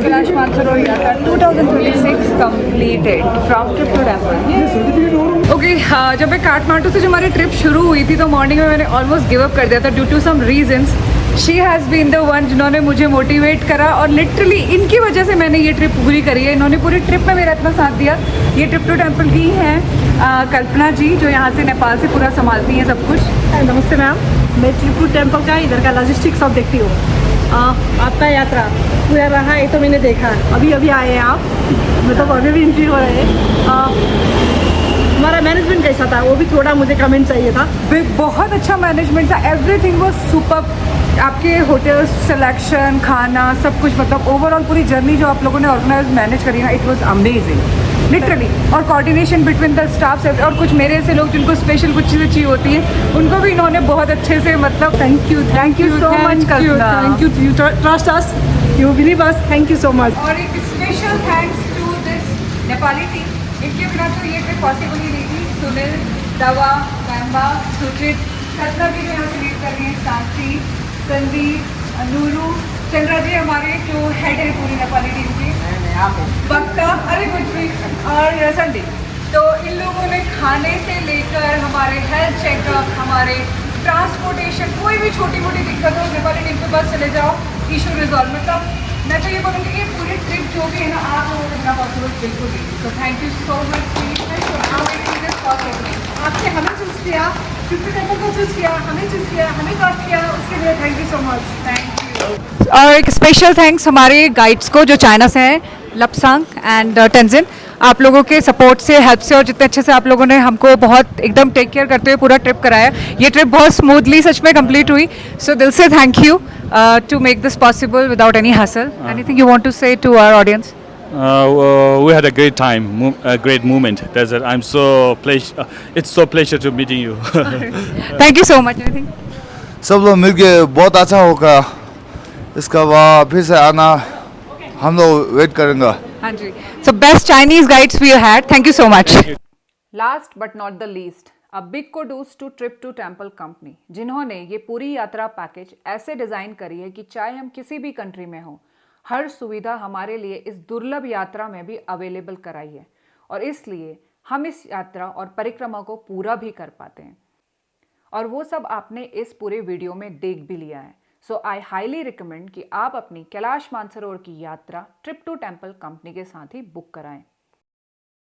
Kailash Mansarovar yatra 2026 completed from trip to temple. Okay, जब मैं काठमांडू से जो हमारी ट्रिप शुरू हुई थी तो मॉर्निंग में मैंने ऑलमोस्ट गिव अप कर दिया था due to some reasons. She has been the one जिन्होंने मुझे मोटिवेट करा और लिटरली इनकी वजह से मैंने ये ट्रिप पूरी करी है। इन्होंने पूरी ट्रिप में मेरा इतना साथ दिया। ये ट्रिप टू टेम्पल की हैं कल्पना जी, जो यहाँ से नेपाल से पूरा संभालती हैं सब कुछ। नमस्ते मैम, मैं ट्रिप टू टेम्पल का इधर का लॉजिस्टिक्स सब देखती हूँ। आपका यात्रा पूरा रहा है तो मैंने देखा, अभी अभी आए हैं आप, मतलब अभी भी एंट्री हो रहे हैं। हमारा मैनेजमेंट कैसा था वो भी थोड़ा मुझे कमेंट चाहिए था। बहुत अच्छा मैनेजमेंट था, एवरीथिंग वाज सुपर। आपके होटल सिलेक्शन, खाना, सब कुछ, मतलब ओवरऑल पूरी जर्नी जो आप लोगों ने ऑर्गेनाइज मैनेज करी ना, इट वाज अमेजिंग लिटरली। और कोऑर्डिनेशन बिटवीन द स्टाफ से, और कुछ मेरे से लोग जिनको स्पेशल कुछ चीज़ें चाहिए होती हैं उनको भी इन्होंने बहुत अच्छे से, मतलब thank you so much Kalpana. Thank you trust us, you believe us, thank you so much. और एक special thanks to this Nepali team, इनके बिना तो ये ट्रिप पॉसिबल ही नहीं थी। सुनील, दवा, मैम्बा, सुचित, कल्पना भी जो यहाँ से लीड कर रही हैं, साक्षी, संदीप, नूरू, चंद्रा जी हमारे जो हेड है पूरी नेपाली टीम की, बक्का, अरे कुछ भी, और संदीप। तो इन लोगों ने खाने से लेकर हमारे हेल्थ चेकअप, हमारे ट्रांसपोर्टेशन, कोई भी छोटी मोटी दिक्कत हो नेपाली टीम के पास चले जाओ, इशू रिजॉल्व। मतलब मैं तो ये बोलूँगी कि पूरी ट्रिप जो भी है ना, आप लोगों को इतना पॉसिबल बिल्कुल नहीं। तो thank you so much possible. आपने हमें चूज़ किया, ट्रिप टू टेम्पल को चूज़ किया, हमें चूज़ किया, हमें ट्रस्ट किया, उसके लिए thank you so much. Thank you. और एक स्पेशल थैंक्स हमारे गाइड्स को जो चाइना से हैं, लपसांग एंड टेंजिन। आप लोगों के सपोर्ट से, हेल्प से, और जितने अच्छे से आप लोगों ने हमको बहुत एकदम टेक केयर करते हुए पूरा ट्रिप कराया। ये ट्रिप बहुत स्मूथली सच में कंप्लीट हुई। सो दिल से thank you to make this possible without any hassle. Anything you want to say to our audience? We had a great time, a great moment. I'm so it's so pleasure to meeting you. Thank you so much. Anything? सब लोग मिलके बहुत अच्छा होगा। इसका बाद फिर से आना हम लोग वेट करेंगे। हाँ जी। So best Chinese guides we had. Thank you so much. Last but not the least, a big kudos to trip to temple company, जिन्होंने ये पूरी यात्रा पैकेज ऐसे डिज़ाइन करी है कि चाहे हम किसी भी कंट्री में हों, हर सुविधा हमारे लिए इस दुर्लभ यात्रा में भी अवेलेबल कराई है, और इसलिए हम इस यात्रा और परिक्रमा को पूरा भी कर पाते हैं। और वो सब आपने इस पूरे वीडियो में देख भी लिया है। सो आई हाईली रिकमेंड कि आप अपनी कैलाश मानसरोवर की यात्रा ट्रिप टू टेम्पल कंपनी के साथ ही बुक कराएं।